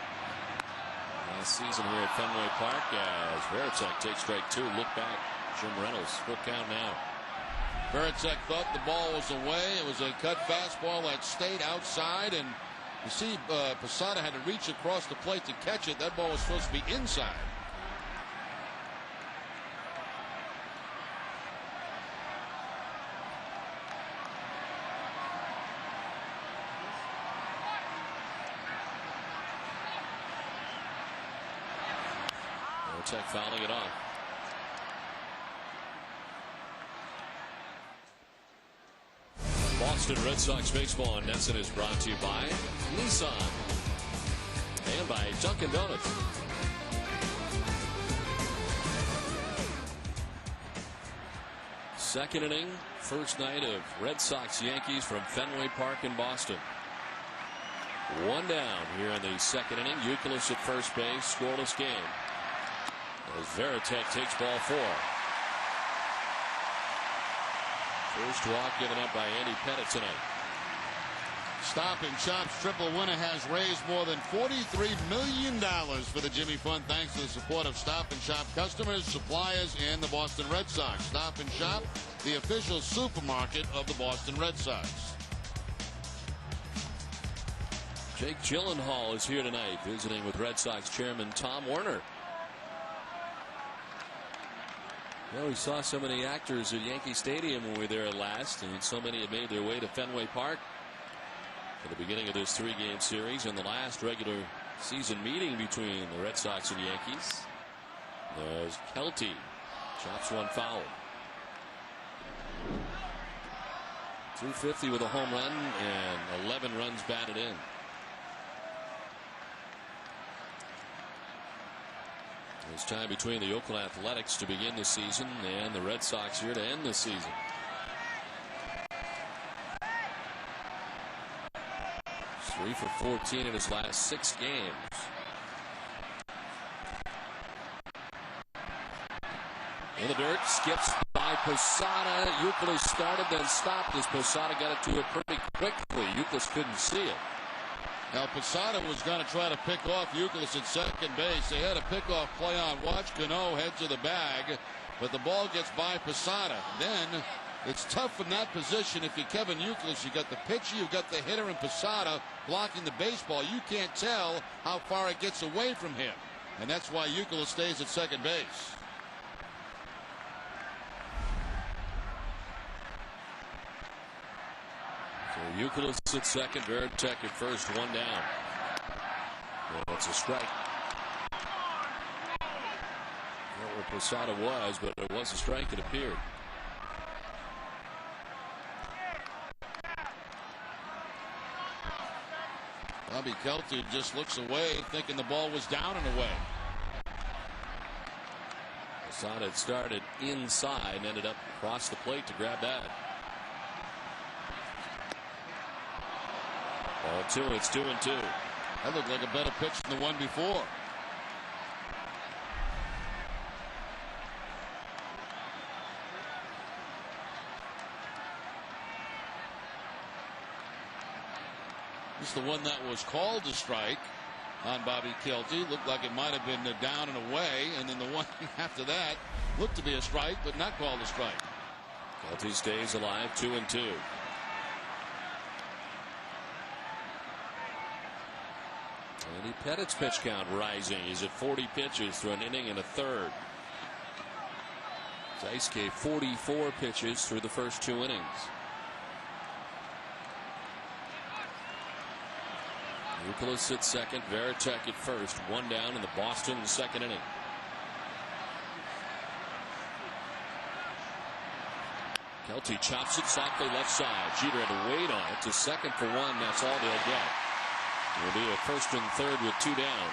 Last season here at Fenway Park as Varitek takes strike 2. Look back. Jim Reynolds. Full count now. Varitek thought the ball was away. It was a cut fastball that stayed outside, and you see Posada had to reach across the plate to catch it. That ball was supposed to be inside. Varitek fouling it off. Boston Red Sox baseball on Nesson is brought to you by Nissan and by Dunkin' Donuts. Second inning, first night of Red Sox Yankees from Fenway Park in Boston. 1 down here in the second inning. Euclid at first base, scoreless game. As Varitek takes ball 4. First walk given up by Andy Pettitte tonight. Stop and Shop's triple winner has raised more than $43 million for the Jimmy Fund thanks to the support of Stop and Shop customers, suppliers, and the Boston Red Sox. Stop and Shop, the official supermarket of the Boston Red Sox. Jake Gyllenhaal is here tonight visiting with Red Sox chairman Tom Werner. Well, we saw so many actors at Yankee Stadium when we were there last, and so many had made their way to Fenway Park for the beginning of this three-game series and the last regular season meeting between the Red Sox and Yankees. There's Pettitte, chops one foul. 250 with a home run and 11 runs batted in. It's time between the Oakland Athletics to begin the season and the Red Sox here to end the season. 3 for 14 in his last 6 games. In the dirt, skips by Posada. Youkilis started, then stopped as Posada got it to it pretty quickly. Youkilis couldn't see it. Now Posada was going to try to pick off Youkilis at second base. They had a pickoff play on. Watch Cano head to the bag, but the ball gets by Posada. Then it's tough from that position. If you're Kevin Youkilis, you got the pitcher, you've got the hitter, and Posada blocking the baseball. You can't tell how far it gets away from him, and that's why Youkilis stays at second base. So Youkilis at second, Pettitte at first, one down. Well, that's a strike. Not where Posada was, but it was a strike, it appeared. Bobby Kelty just looks away, thinking the ball was down and away. Posada had started inside and ended up across the plate to grab that. Ball 2, it's 2-2. That looked like a better pitch than the one before. This is the one that was called a strike on Bobby Kelty. Looked like it might have been down and away, and then the one after that looked to be a strike, but not called a strike. Kelty stays alive, 2-2. Andy Pettitte's pitch count rising. He's at 40 pitches through an inning and a third. Daisuke 44 pitches through the first 2 innings. Youkilis at second, Pettitte at first. One down in the Boston second inning. Kelty chops it softly left side. Jeter had to wait on it to second for one. That's all they'll get. It'll be a first and third with 2 down.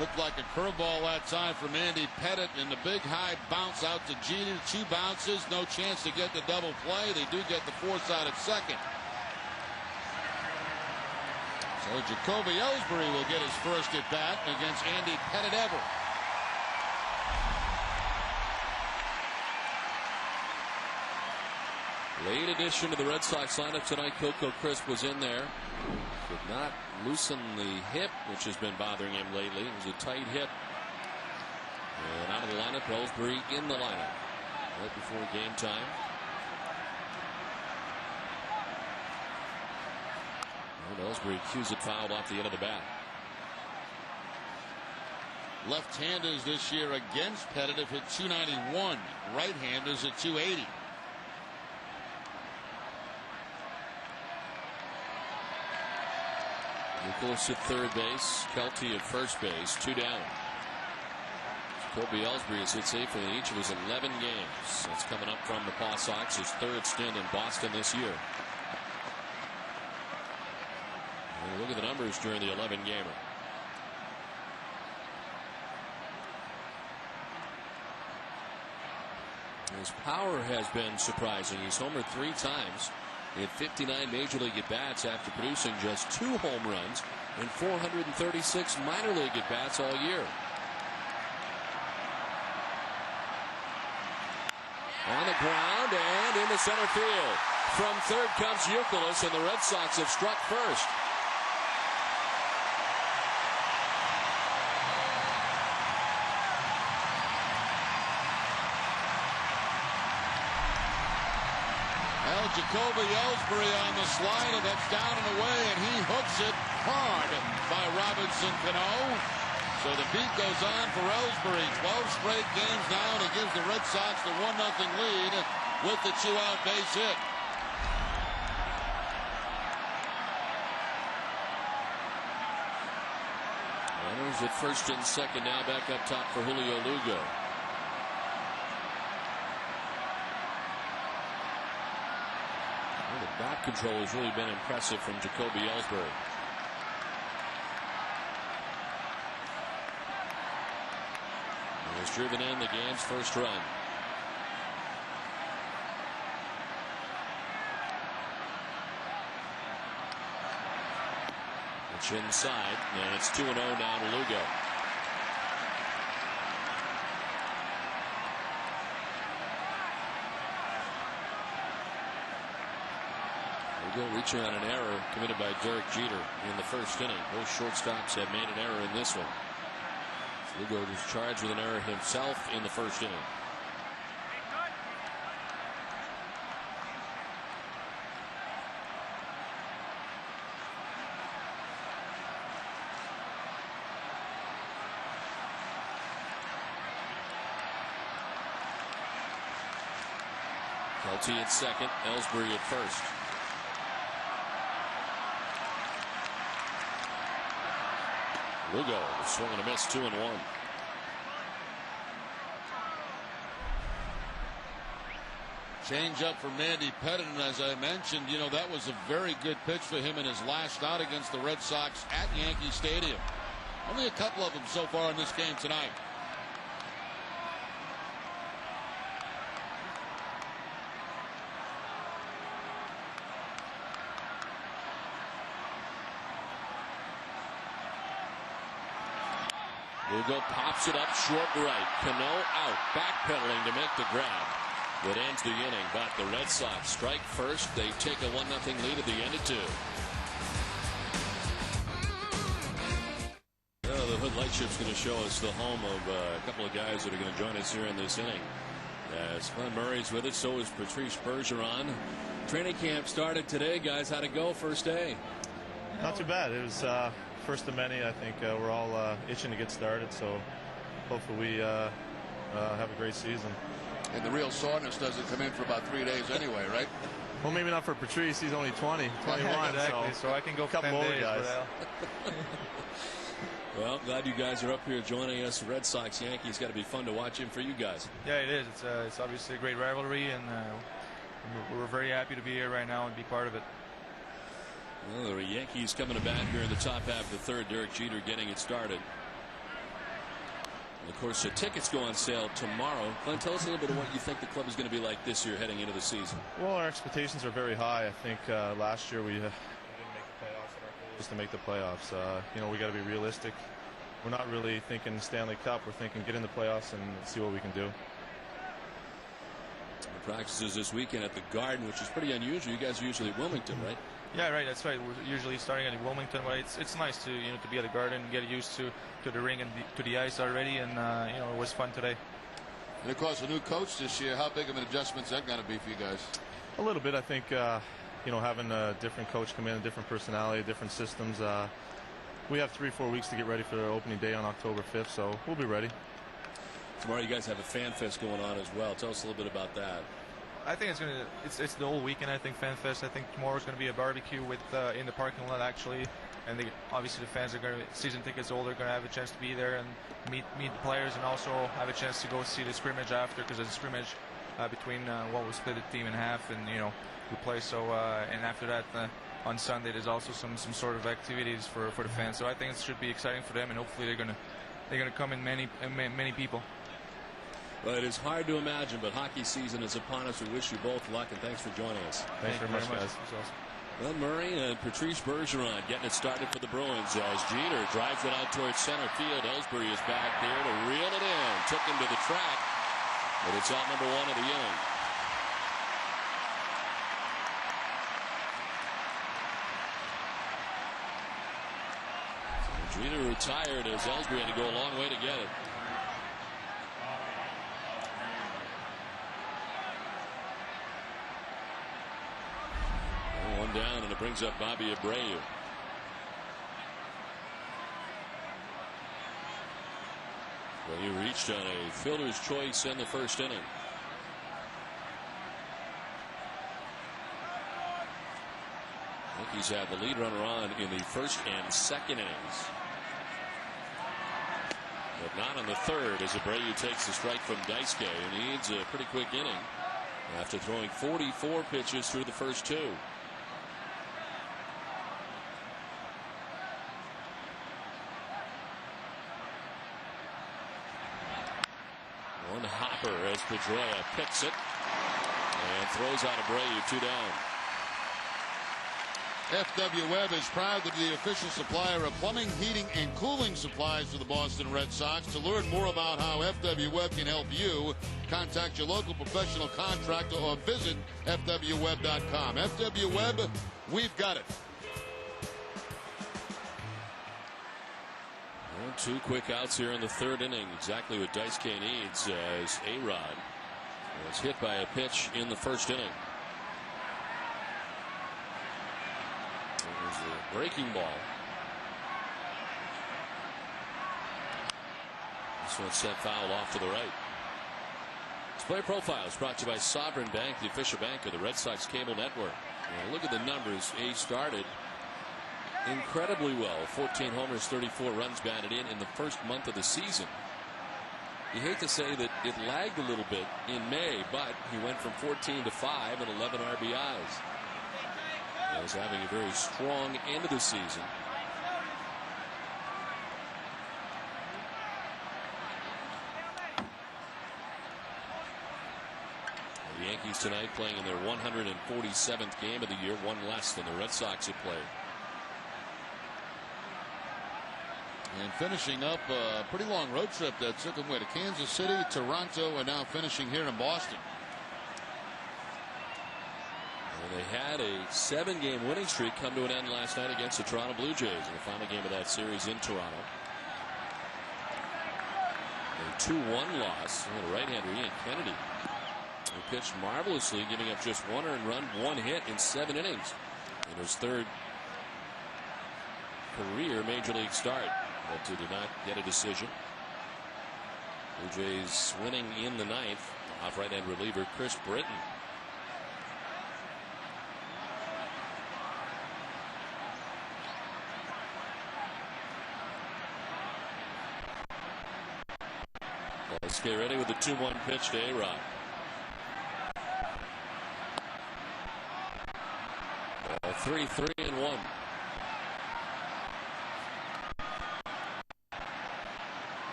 Looked like a curveball that time from Andy Pettitte, and the big high bounce out to Jeter. 2 bounces, no chance to get the double play. They do get the force out at second. So Jacoby Ellsbury will get his first at bat against Andy Pettitte ever. Late addition to the Red Sox lineup tonight. Coco Crisp was in there. Could not loosen the hip, which has been bothering him lately. It was a tight hip. And out of the lineup, Ellsbury in the lineup right before game time. And Ellsbury cues it fouled off the end of the bat. Left-handers this year against Pettitte have hit .291. Right-handers at .280. Youkilis at third base, Kelty at first base, 2 down. Jacoby Ellsbury has hit safely in each of his 11 games. That's coming up from the Paw Sox, his 3rd stint in Boston this year. And look at the numbers during the 11-gamer. His power has been surprising. He's homered 3 times. He had 59 major league at-bats after producing just 2 home runs and 436 minor league at-bats all year. On the ground and into center field. From third comes Youkilis, and the Red Sox have struck first. Jacoby Ellsbury on the slide, and that's down and away, and he hooks it hard by Robinson Cano. So the beat goes on for Ellsbury. 12 straight games now, and he gives the Red Sox the 1-0 lead with the 2-out base hit. Runners at first and second now, back up top for Julio Lugo. The bat control has really been impressive from Jacoby Ellsbury. He's driven in the game's first run. It's inside, and it's 2-0 now to Lugo. Reaching on an error committed by Derek Jeter in the first inning. Both shortstops have made an error in this one. Lugo was charged with an error himself in the first inning. Kelty at second, Ellsbury at first. Lugo, swing and a miss, 2-1. Change up for Mandy Pettitte, and as I mentioned, you know, that was a very good pitch for him in his last out against the Red Sox at Yankee Stadium. Only a couple of them so far in this game tonight. Lugo pops it up short right. Cano out, backpedaling to make the grab. That ends the inning, but the Red Sox strike first. They take a 1-0 lead at the end of 2. The Hood Lightship's going to show us the home of a couple of guys that are going to join us here in this inning. As Glenn Murray's with us, so is Patrice Bergeron. Training camp started today, guys. How'd it go first day? Not too bad. It was first of many. I think we're all itching to get started, so hopefully we have a great season. And the real soreness doesn't come in for about 3 days anyway, right? Well, maybe not for Patrice. He's only 21, exactly. So I can go a couple older guys. Well, glad you guys are up here joining us. Red Sox Yankees, got to be fun to watch in for you guys. Yeah, it is. It's obviously a great rivalry, and we're very happy to be here right now and be part of it. Well, the Yankees coming to bat here in the top half of the third. Derek Jeter getting it started. And of course, the tickets go on sale tomorrow. Glenn, tell us a little bit of what you think the club is going to be like this year heading into the season. Well, our expectations are very high. I think last year we didn't make the playoffs, and our goal is to make the playoffs. You know, we got to be realistic. We're not really thinking Stanley Cup. We're thinking get in the playoffs and see what we can do. The practices this weekend at the Garden, which is pretty unusual. You guys are usually at Wilmington, right? Yeah, right. That's right. We're usually starting at Wilmington, but it's nice to to be at the Garden and get used to the ring and to the ice already, and it was fun today. And of course, a new coach this year. How big of an adjustment is that going to be for you guys? A little bit, I think. Having a different coach come in, a different personality, different systems. We have 3-4 weeks to get ready for the opening day on October 5th, so we'll be ready. Tomorrow, you guys have a fan fest going on as well. Tell us a little bit about that. I think it's the whole weekend. I think Fan Fest. I think tomorrow's going to be a barbecue with in the parking lot actually, and obviously the fans are going to season tickets holder going to have a chance to be there and meet the players, and also have a chance to go see the scrimmage after, because there's a scrimmage between what was split the team in half and who play. So and after that on Sunday there's also some sort of activities for the fans. So I think it should be exciting for them, and hopefully they're going to come in many people. Well, it is hard to imagine, but hockey season is upon us. We wish you both luck, and thanks for joining us. Thanks very much, guys. Glenn Murray and Patrice Bergeron getting it started for the Bruins as Jeter drives it out towards center field. Ellsbury is back there to reel it in. Took him to the track, but it's out number 1 of the inning. Jeter retired as Ellsbury had to go a long way to get it. One down, and it brings up Bobby Abreu. Abreu reached on a fielder's choice in the first inning. Yankees have the lead runner on in the first and second innings, but not in the third, as Abreu takes the strike from Daisuke, and needs a pretty quick inning after throwing 44 pitches through the first two. One hopper as Pedroia picks it and throws out Abreu, 2 down. FW Webb is proud to be the official supplier of plumbing, heating, and cooling supplies for the Boston Red Sox. To learn more about how FW Webb can help you, contact your local professional contractor or visit fwweb.com. FW Webb, we've got it. Well, 2 quick outs here in the third inning, exactly what Daisuke needs, as A-Rod was hit by a pitch in the first inning. There's a breaking ball. This one sent foul off to the right. This player profile is brought to you by Sovereign Bank, the official bank of the Red Sox cable network. Now look at the numbers. A started incredibly well. 14 homers, 34 runs batted in the first month of the season. You hate to say that it lagged a little bit in May, but he went from 14 to 5 and 11 RBIs. He was having a very strong end of the season. The Yankees tonight playing in their 147th game of the year, one less than the Red Sox have played. And finishing up a pretty long road trip that took them to Kansas City, Toronto, and now finishing here in Boston. And they had a 7-game winning streak come to an end last night against the Toronto Blue Jays in the final game of that series in Toronto. A 2-1 loss to right-hander Ian Kennedy, who pitched marvelously, giving up just 1 earned run, 1 hit in 7 innings in his third career major league start, but did not get a decision. Blue Jays winning in the 9th off right-hand reliever Chris Britton. Let's get ready with the 2-1 pitch to A-Rod. 3-3-1.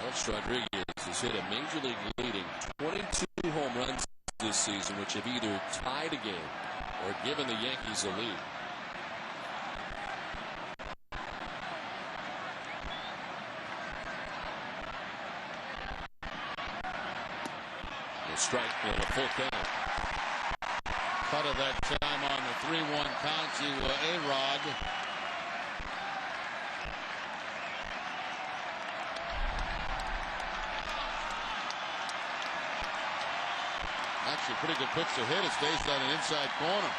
Alex Rodriguez has hit a major league leading 22 home runs this season, which have either tied a game or given the Yankees a lead. A strike and a full count. Cut of that time on the 3-1 count to A-Rod. Actually, a pretty good pitch to hit. It stays down an inside corner.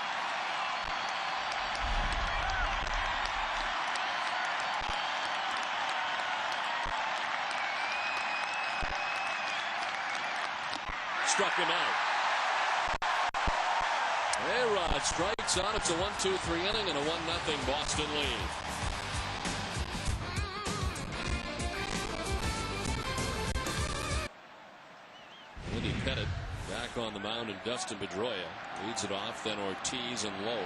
Struck him out. A-Rod strikes out. It's a 1-2-3 inning and a 1-0 Boston lead. Pettitte back on the mound, and Dustin Pedroia leads it off, then Ortiz and Lowe.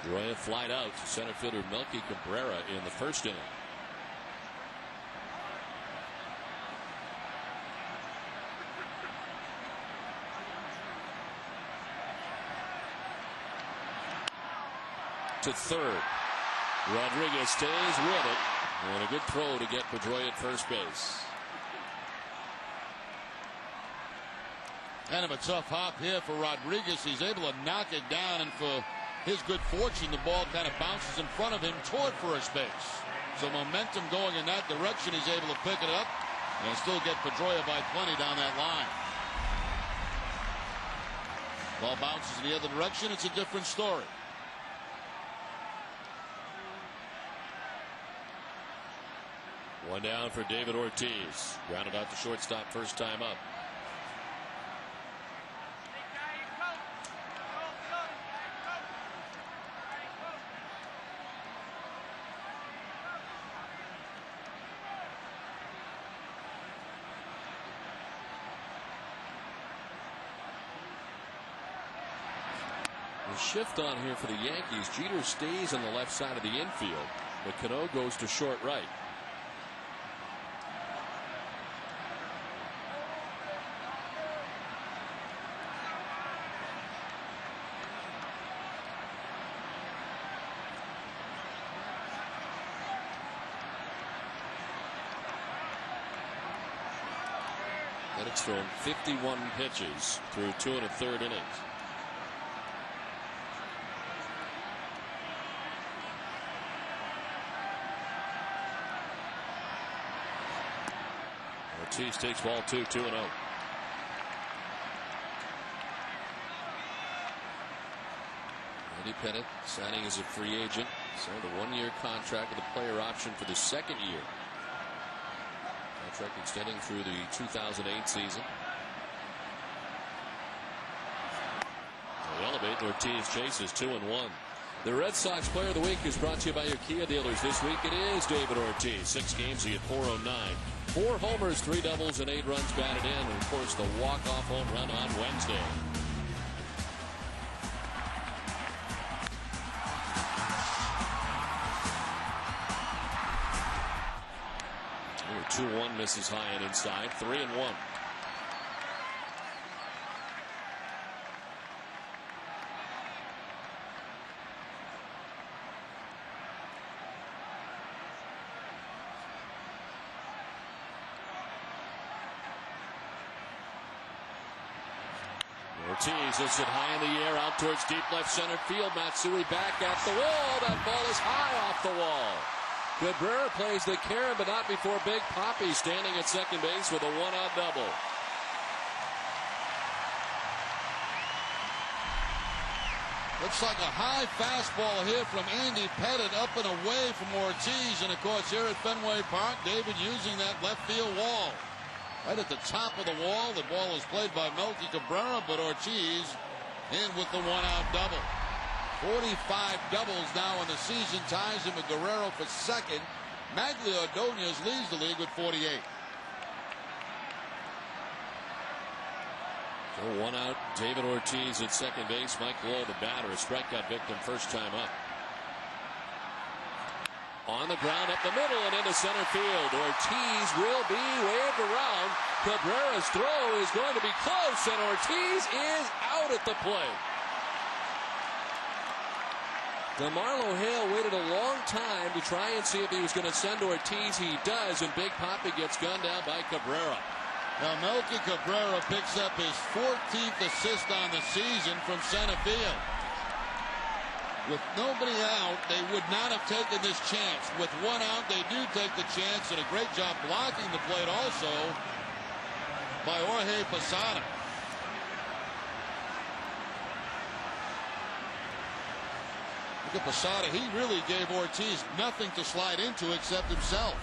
Pedroia flied out to center fielder Melky Cabrera in the first inning. To third. Rodriguez stays with it, and a good throw to get Pedroia at first base. Kind of a tough hop here for Rodriguez. He's able to knock it down, and for his good fortune, the ball kind of bounces in front of him toward first base. So momentum going in that direction, he's able to pick it up and still get Pedroia by 20 down that line. Ball bounces in the other direction, it's a different story. One down for David Ortiz. Grounded out to shortstop first time up. The shift on here for the Yankees. Jeter stays on the left side of the infield, but Cano goes to short right. It's thrown 51 pitches through 2 1/3 innings. Ortiz takes ball 2, 2-0. Pettitte signing as a free agent. Signed a 1-year contract with a player option for the second year. Contract extending through the 2008 season. They elevate. Ortiz chases 2-1. The Red Sox Player of the Week is brought to you by your Kia dealers. This week it is David Ortiz. 6 games, he had 409. 4 homers, 3 doubles, and 8 runs batted in. And of course, the walk-off home run on Wednesday. Ooh, 2-1 misses high and inside. 3-1. Ortiz hits it high in the air out towards deep left center field. Matsui back at the wall. That ball is high off the wall. Cabrera plays the Karen, but not before Big Papi standing at second base with a 1-out double. Looks like a high fastball here from Andy Pettitte up and away from Ortiz. And of course here at Fenway Park, David using that left field wall. Right at the top of the wall, the ball is played by Melky Cabrera, but Ortiz in with the 1-out double. 45 doubles now in the season, ties him with Guerrero for second. Magglio Ordonez leads the league with 48. So 1 out, David Ortiz at second base. Mike Lowe, the batter, a strikeout victim first time up. On the ground up the middle and into center field. Ortiz will be waved around. Cabrera's throw is going to be close, and Ortiz is out at the plate. DeMarlo Hale waited a long time to try and see if he was going to send Ortiz. He does, and Big Papi gets gunned down by Cabrera. Now Melky Cabrera picks up his 14th assist on the season from center field. With nobody out, they would not have taken this chance. With 1 out, they do take the chance, and a great job blocking the plate also by Jorge Posada. Look at Posada. He really gave Ortiz nothing to slide into except himself.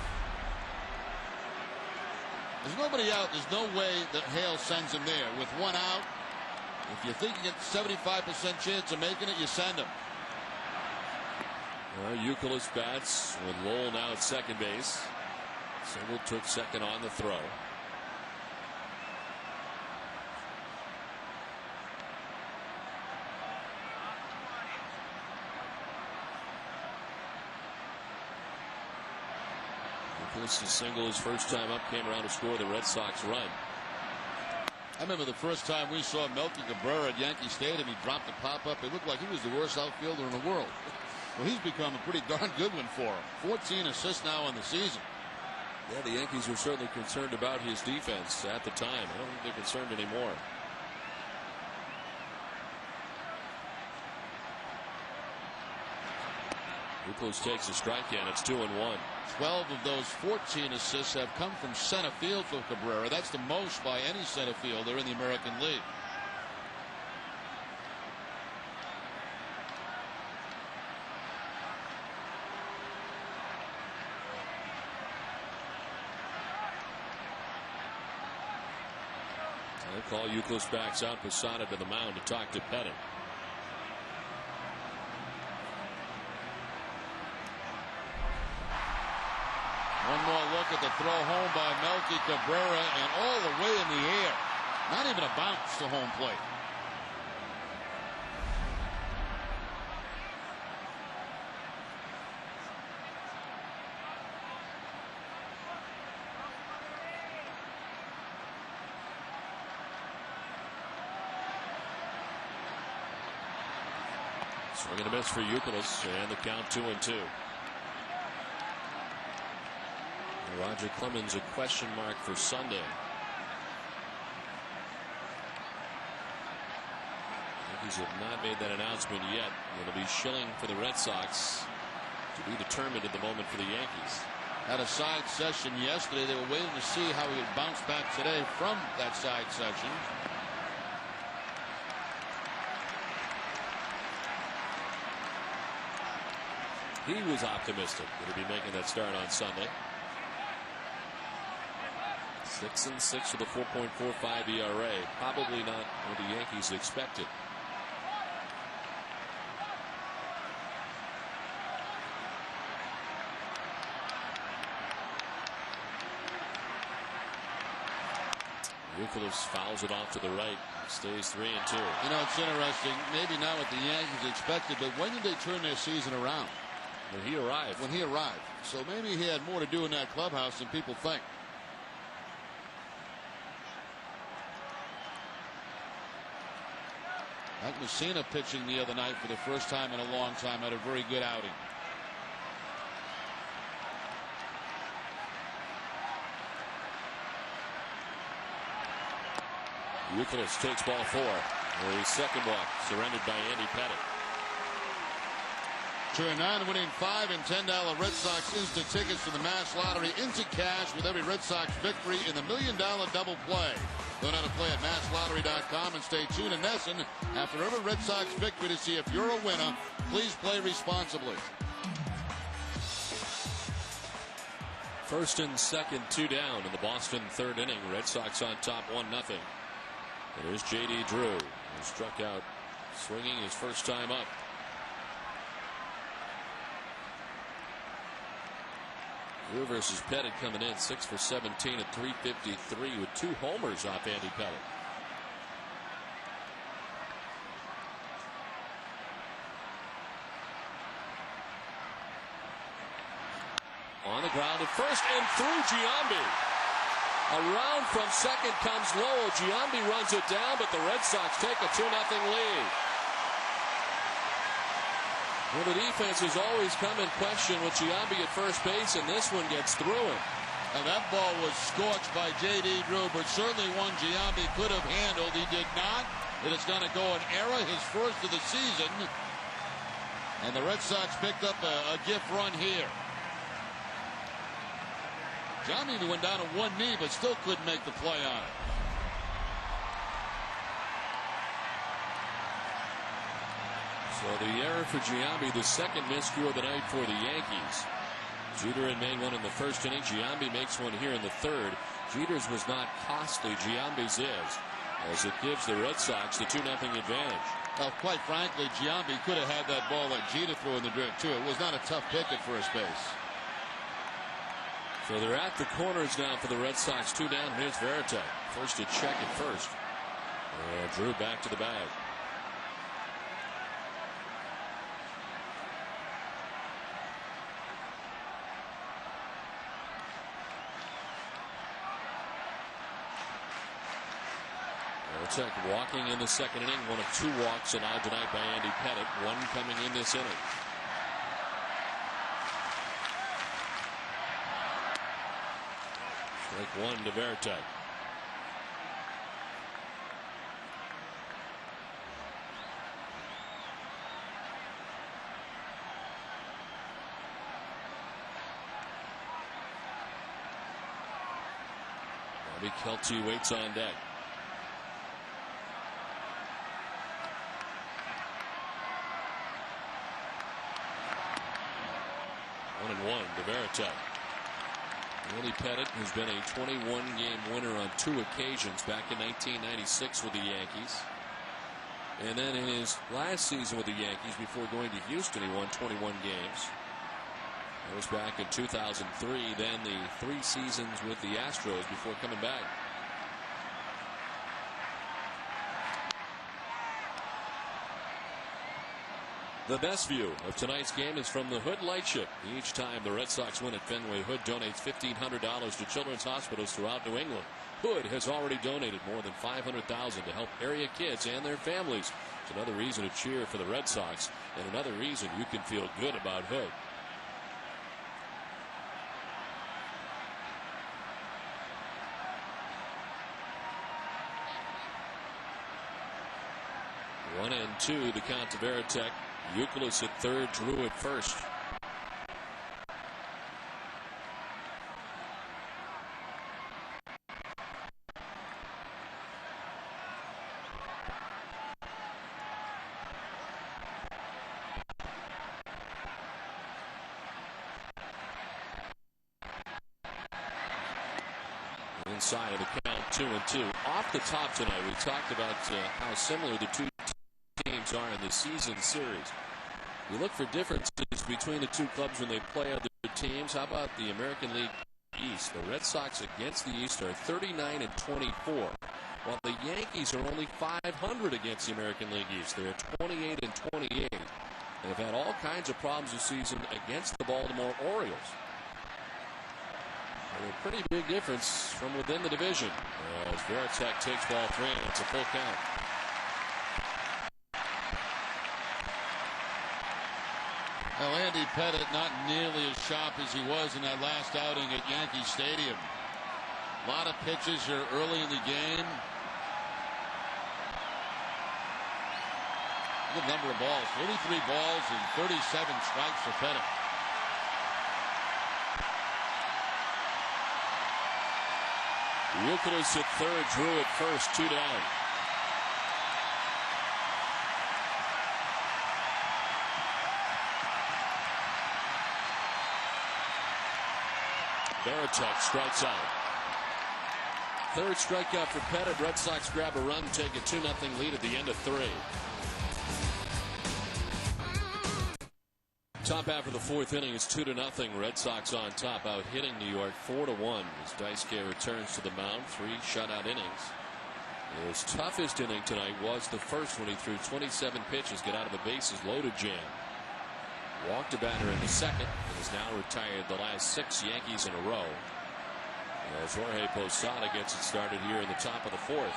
There's nobody out. There's no way that Hale sends him there. With 1 out, if you think you get 75% chance of making it, you send him. Youkilis bats with Lowell now at second base. Single took second on the throw. Youkilis' single his first time up came around to score the Red Sox run. I remember the first time we saw Melky Cabrera at Yankee Stadium. He dropped a pop-up. It looked like he was the worst outfielder in the world. Well, he's become a pretty darn good one for him. 14 assists now in the season. Yeah, the Yankees were certainly concerned about his defense at the time. I don't think they're concerned anymore. Euclid takes a strike and it's 2-1. 12 of those 14 assists have come from center field for Cabrera. That's the most by any center fielder in the American League. They call Euclid backs out. Posada to the mound to talk to Pettitte. One more look at the throw home by Melky Cabrera, and all the way in the air. Not even a bounce to home plate. Swing and a miss for Euclid, and the count 2-2. Roger Clemens a question mark for Sunday. Yankees have not made that announcement yet. It'll be Schilling for the Red Sox to be determined at the moment for the Yankees. Had a side session yesterday. They were waiting to see how he would bounce back today from that side session. He was optimistic that he'd be making that start on Sunday. 6-6 with a 4.45 ERA. Probably not what the Yankees expected. Euclid fouls it off to the right. Stays 3-2. You know, it's interesting. Maybe not what the Yankees expected, but when did they turn their season around? When he arrived. When he arrived. So maybe he had more to do in that clubhouse than people think. Like Messina pitching the other night for the first time in a long time, had a very good outing. Euclid takes ball 4. The second walk surrendered by Andy Pettitte. Turn on winning $5 and $10 Red Sox instant tickets to the Mass Lottery into cash with every Red Sox victory in the $1 Million Double Play. Learn how to play at masslottery.com and stay tuned in Nesson after every Red Sox victory to see if you're a winner. Please play responsibly. First and second, 2 down in the Boston third inning. Red Sox on top 1-0. There's J.D. Drew, who struck out swinging his first time up. Drew versus Pettitte coming in 6 for 17 at 353 with 2 homers off Andy Pettitte. On the ground at first and through Giambi. Around from second comes Lowell. Giambi runs it down, but the Red Sox take a 2-0 lead. Well, the defense has always come in question with Giambi at first base, and this one gets through him. And that ball was scorched by J.D. Drew, but certainly one Giambi could have handled. He did not. It is going to go an error, his first of the season. And the Red Sox picked up a gift run here. Giambi went down to one knee, but still couldn't make the play on it. So the error for Giambi, the second miscue of the night for the Yankees. Jeter had made one in the first inning. Giambi makes one here in the third. Jeter's was not costly. Giambi's is, as it gives the Red Sox the 2-0 advantage. Well, quite frankly, Giambi could have had that ball that Jeter threw in the dirt, too. It was not a tough pick at first base. So they're at the corners now for the Red Sox. 2 down. Here's Pettitte. First to check it first. And Drew back to the bag. Pettitte walking in the second inning. One of 2 walks allowed tonight by Andy Pettitte. One coming in this inning. Strike 1 to Pettitte. Bobby Kelty waits on deck. 1-1 to Pettitte. Pettitte has been a 21-game winner on 2 occasions back in 1996 with the Yankees. And then in his last season with the Yankees before going to Houston, he won 21 games. That was back in 2003. Then the 3 seasons with the Astros before coming back. The best view of tonight's game is from the Hood Lightship. Each time the Red Sox win at Fenway, Hood donates $1,500 to children's hospitals throughout New England. Hood has already donated more than $500,000 to help area kids and their families. It's another reason to cheer for the Red Sox and another reason you can feel good about Hood. One and two, the count to Pettitte. Youkilis at third, Drew at first. Inside of the count, 2-2. Off the top tonight, we talked about how similar the two teams are in the season series. You look for differences between the two clubs when they play other teams. How about the American League East? The Red Sox against the East are 39-24, while the Yankees are only .500 against the American League East. They're 28-28. They've had all kinds of problems this season against the Baltimore Orioles. And a pretty big difference from within the division as Pettitte takes ball 3 and it's a full count. Well, Andy Pettitte not nearly as sharp as he was in that last outing at Yankee Stadium. A lot of pitches here early in the game. Good number of balls. 33 balls and 37 strikes for Pettitte. Youkilis at third, Drew at first, 2 down. Pettitte strikes out. Third strikeout for Pettitte. Red Sox grab a run, take a 2-0 lead at the end of 3. Top half of the 4th inning is 2-0. Red Sox on top, out hitting New York 4-1 as Daisuke returns to the mound. 3 shutout innings. His toughest inning tonight was the first when he threw 27 pitches, get out of a bases loaded jam. Walked a batter in the second and has now retired the last 6 Yankees in a row. As Jorge Posada gets it started here in the top of the 4th.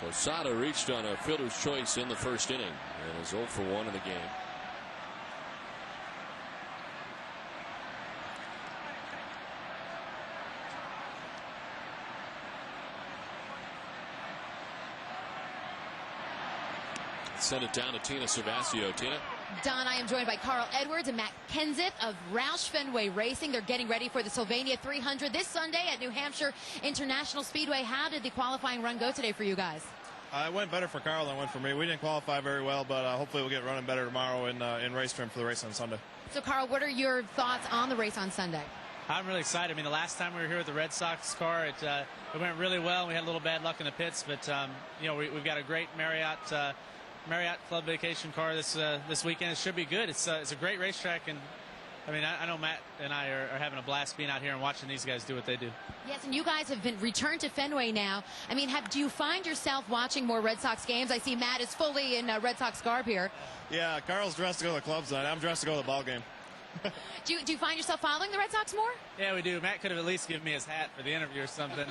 Posada reached on a fielder's choice in the first inning and is 0 for 1 in the game. Send it down to Tina Cervasio. Tina? Don, I am joined by Carl Edwards and Matt Kenseth of Roush Fenway Racing. They're getting ready for the Sylvania 300 this Sunday at New Hampshire International Speedway. How did the qualifying run go today for you guys? It went better for Carl than it went for me. We didn't qualify very well, but hopefully we'll get running better tomorrow in race trim for the race on Sunday. So, Carl, what are your thoughts on the race on Sunday? I'm really excited. I mean, the last time we were here with the Red Sox car, it went really well. We had a little bad luck in the pits, but you know, we've got a great Marriott Club Vacation car this weekend. It should be good. It's a great racetrack, and I mean, I know Matt and I are having a blast being out here and watching these guys do what they do. Yes, and you guys have been returned to Fenway now. I mean, do you find yourself watching more Red Sox games? I see Matt is fully in Red Sox garb here. Yeah, Carl's dressed to go to the club tonight. I'm dressed to go to the ball game. Do you find yourself following the Red Sox more? Yeah, we do. Matt could have at least given me his hat for the interview or something.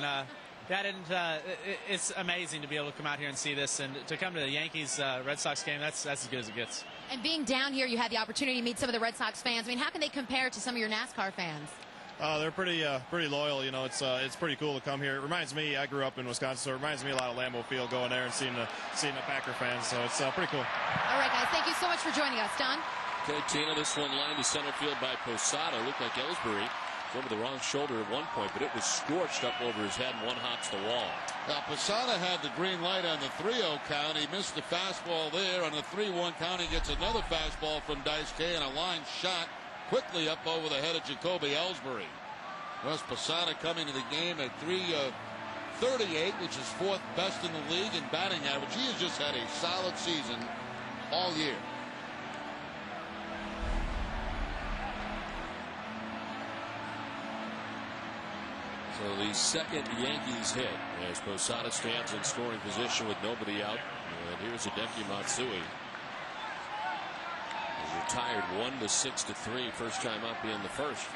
It's amazing to be able to come out here and see this, and to come to the Yankees Red Sox game. That's as good as it gets. And being down here, you had the opportunity to meet some of the Red Sox fans. I mean, how can they compare to some of your NASCAR fans? They're pretty loyal. You know, it's pretty cool to come here. It reminds me, I grew up in Wisconsin, so it reminds me a lot of Lambeau Field going there and seeing the Packer fans. So it's pretty cool. All right, guys, thank you so much for joining us. Don? Okay, Tina, this one lined to center field by Posada. Looked like Ellsbury was over the wrong shoulder at one point, but it was scorched up over his head and one hops the wall. Now, Posada had the green light on the 3-0 count. He missed the fastball there. On the 3-1 count, he gets another fastball from Daisuke and a line shot quickly up over the head of Jacoby Ellsbury. Russ Posada coming to the game at .338, which is fourth best in the league in batting average. He has just had a solid season all year. So the second Yankees hit as Posada stands in scoring position with nobody out. And here's Hideki Matsui. He's retired 1-6-3, first time up being the first.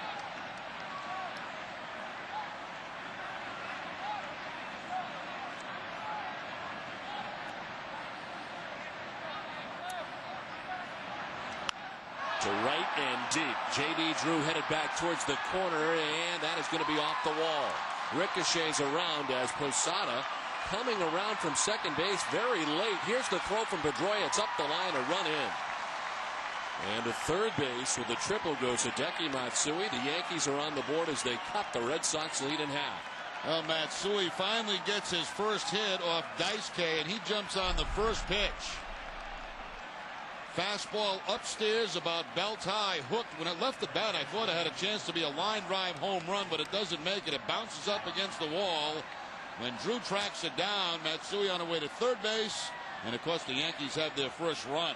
To right and deep. J.D. Drew headed back towards the corner, and that is going to be off the wall. Ricochets around as Posada coming around from second base very late. Here's the throw from Pedroia. It's up the line, a run in. And to third base with the triple goes Hideki Matsui. The Yankees are on the board as they cut the Red Sox lead in half. Well, Matsui finally gets his first hit off Daisuke, and he jumps on the first pitch. Fastball upstairs about belt high, hooked. When it left the bat, I thought it had a chance to be a line drive home run, but it doesn't make it. It bounces up against the wall. When Drew tracks it down, Matsui on the way to third base, and of course the Yankees have their first run.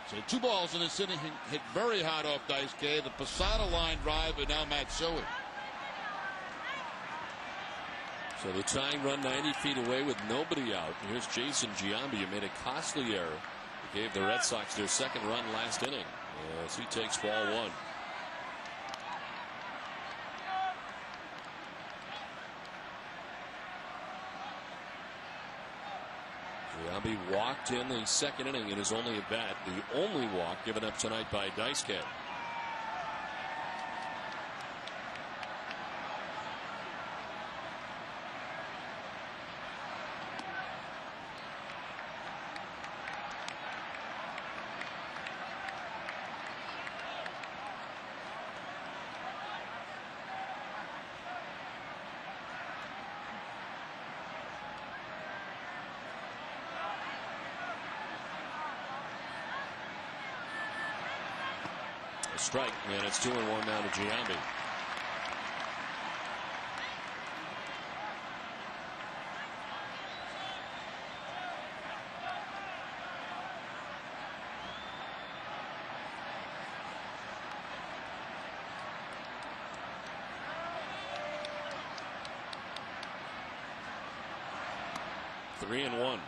So 2 balls in this inning hit very hard off Daisuke. The Posada line drive, and now Matsui. So the tying run 90 feet away with nobody out. And here's Jason Giambi, who made a costly error. Gave the Red Sox their second run last inning as he takes ball one. Giambi walked in the second inning in his only at bat, the only walk given up tonight by Daisuke. A strike, and it's 2-1 now to Giambi. Three and one.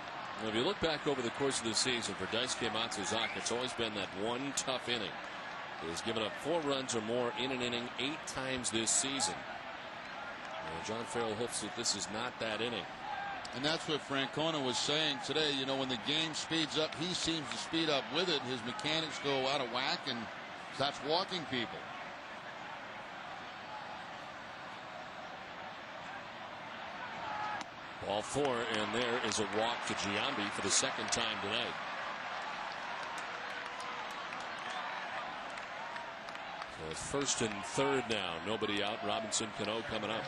If you look back over the course of the season for Daisuke Matsuzaka, it's always been that one tough inning. He has given up 4 runs or more in an inning 8 times this season. And John Farrell hopes that this is not that inning. And that's what Francona was saying today. You know, when the game speeds up, he seems to speed up with it. His mechanics go out of whack and starts walking people. Ball 4, and there is a walk to Giambi for the second time tonight. So it's first and third now. Nobody out. Robinson Cano coming up.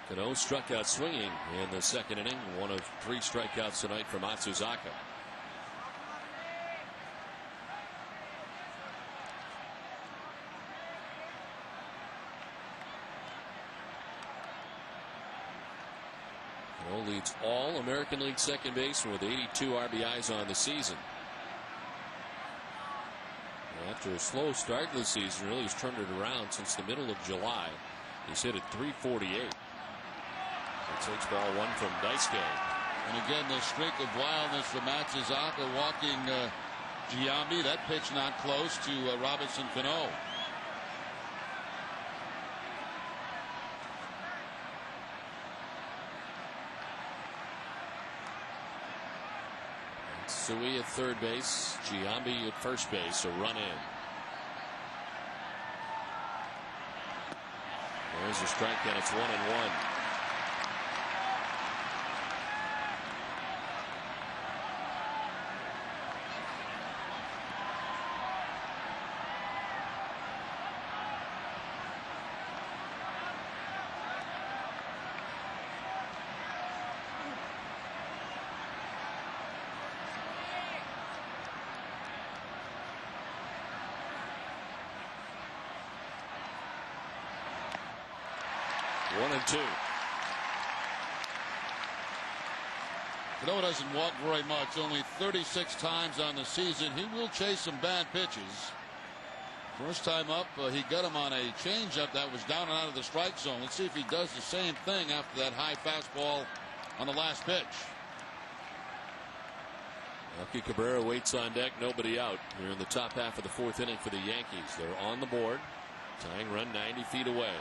Cano struck out swinging in the second inning. One of 3 strikeouts tonight for Matsuzaka. Cano leads all American League second basemen with 82 RBIs on the season. After a slow start to the season, really has turned it around since the middle of July. He's hit at .348. It takes ball 1 from Daisuke. And again, the streak of wildness for Matsuzaka walking Giambi. That pitch not close to Robinson Cano. Matsui at third base, Giambi at first base, a run in. There's a strike and it's 1-1. One and two. Cano doesn't walk very much, only 36 times on the season. He will chase some bad pitches. First time up, he got him on a changeup that was down and out of the strike zone. Let's see if he does the same thing after that high fastball on the last pitch. Melky Cabrera waits on deck, nobody out. Here in the top half of the fourth inning for the Yankees. They're on the board. Tying run 90 feet away.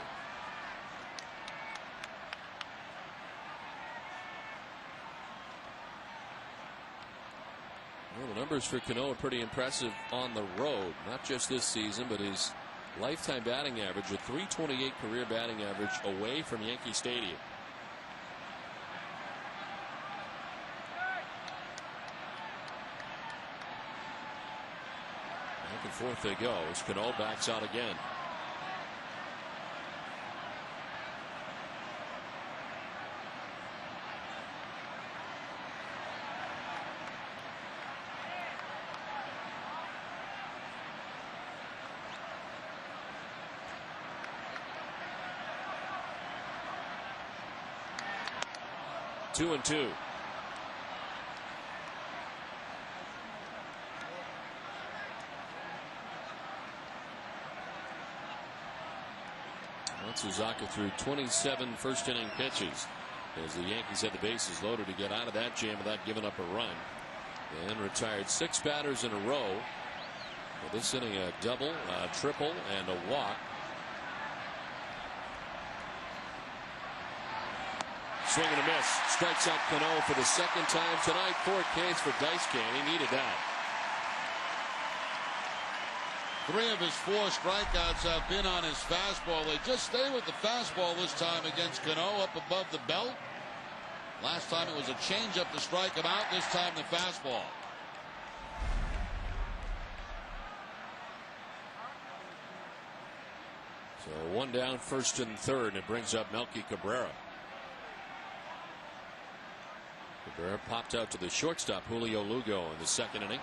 Well, the numbers for Cano are pretty impressive on the road, not just this season, but his lifetime batting average, a .328 career batting average away from Yankee Stadium. Back and forth they go as Cano backs out again. Two and two. Matsuzaka threw 27 first inning pitches as the Yankees had the bases loaded to get out of that jam without giving up a run, and retired 6 batters in a row. For this inning, a double, a triple, and a walk. Swing and a miss. Strikes out Cano for the second time tonight. 4 Ks for Daisuke, and he needed that. 3 of his 4 strikeouts have been on his fastball. They just stay with the fastball this time against Cano up above the belt. Last time it was a changeup to strike him out. This time the fastball. So 1 down, first and third, and it brings up Melky Cabrera. Cabrera popped out to the shortstop, Julio Lugo, in the second inning.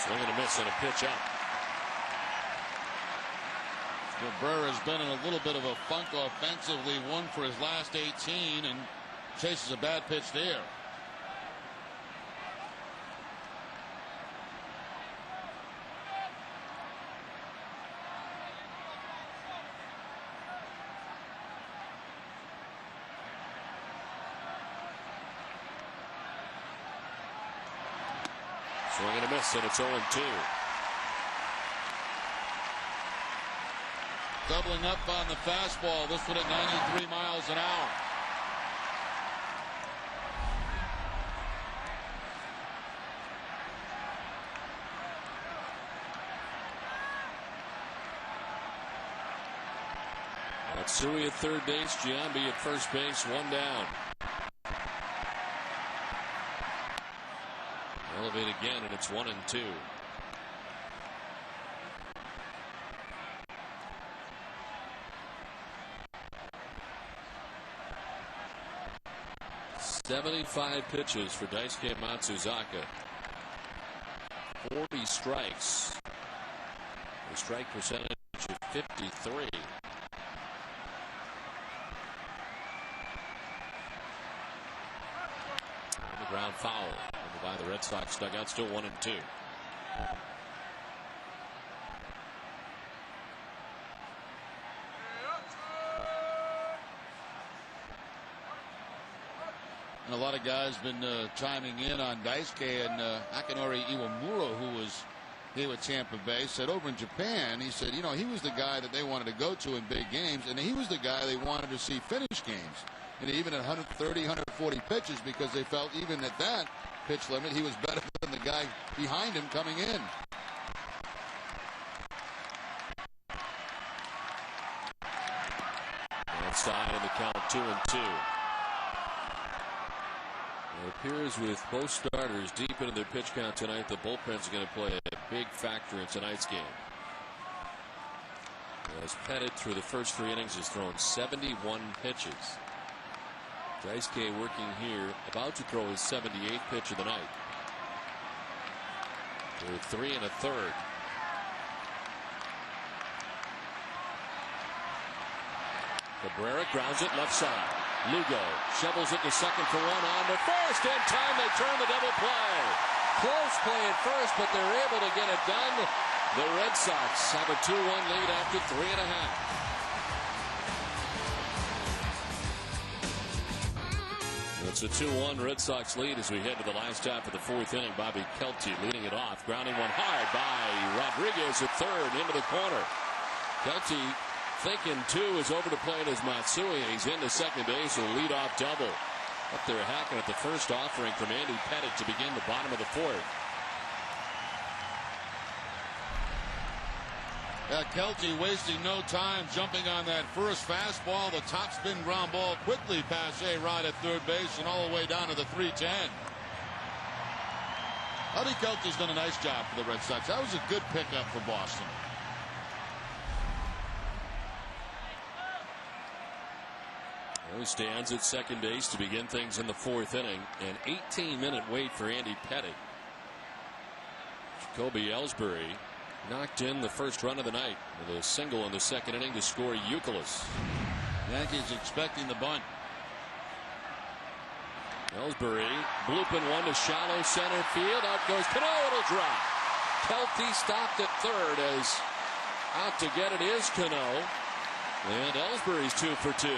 Swing and a miss and a pitch up. Cabrera has been in a little bit of a funk offensively, 1 for his last 18, and chases a bad pitch there. Swing and a miss, and it's 0-2. Doubling up on the fastball. This one at 93 miles an hour. Matsui at third base, Giambi at first base, 1 down. Elevate again, and it's 1-2. "75 pitches for Daisuke Matsuzaka. 40 strikes. A strike percentage of 53. On the ground foul by the Red Sox dugout, still 1-2. And a lot of guys been chiming in on Daisuke, and Akinori Iwamura, who was here with Tampa Bay, said over in Japan, he said, you know, he was the guy that they wanted to go to in big games, and he was the guy they wanted to see finish games. And even at 130, 140 pitches, because they felt even at that pitch limit, he was better than the guy behind him coming in. Outside in the count 2-2. It appears with both starters deep into their pitch count tonight, the bullpen's going to play a big factor in tonight's game. As Pettitte through the first 3 innings has thrown 71 pitches. Daisuke working here, about to throw his 78th pitch of the night. They're 3 1/3. Cabrera grounds it left side. Lugo shovels it to second for 1 on to first. In time they turn the double play. Close play at first, but they're able to get it done. The Red Sox have a 2-1 lead after 3.5. It's a 2-1 Red Sox lead as we head to the last half of the 4th inning. Bobby Kelty leading it off, grounding one hard by Rodriguez at third into the corner. Kelty thinking 2 is over to play as Matsui. He's into second base with a leadoff double. Up there hacking at the first offering from Andy Pettitte to begin the bottom of the 4th. Kelty wasting no time jumping on that first fastball. The top spin ground ball quickly past A-Rod at third base and all the way down to the 310. Huddy Kelty's done a nice job for the Red Sox. That was a good pickup for Boston. He stands at second base to begin things in the 4th inning. An 18-minute wait for Andy Pettitte. Jacoby Ellsbury knocked in the first run of the night with a single in the second inning to score Youkilis. Yankees expecting the bunt. Ellsbury blooping one to shallow center field. Out goes Cano. It'll drop. Kelty stopped at third as out to get it is Cano. And Ellsbury's 2 for 2.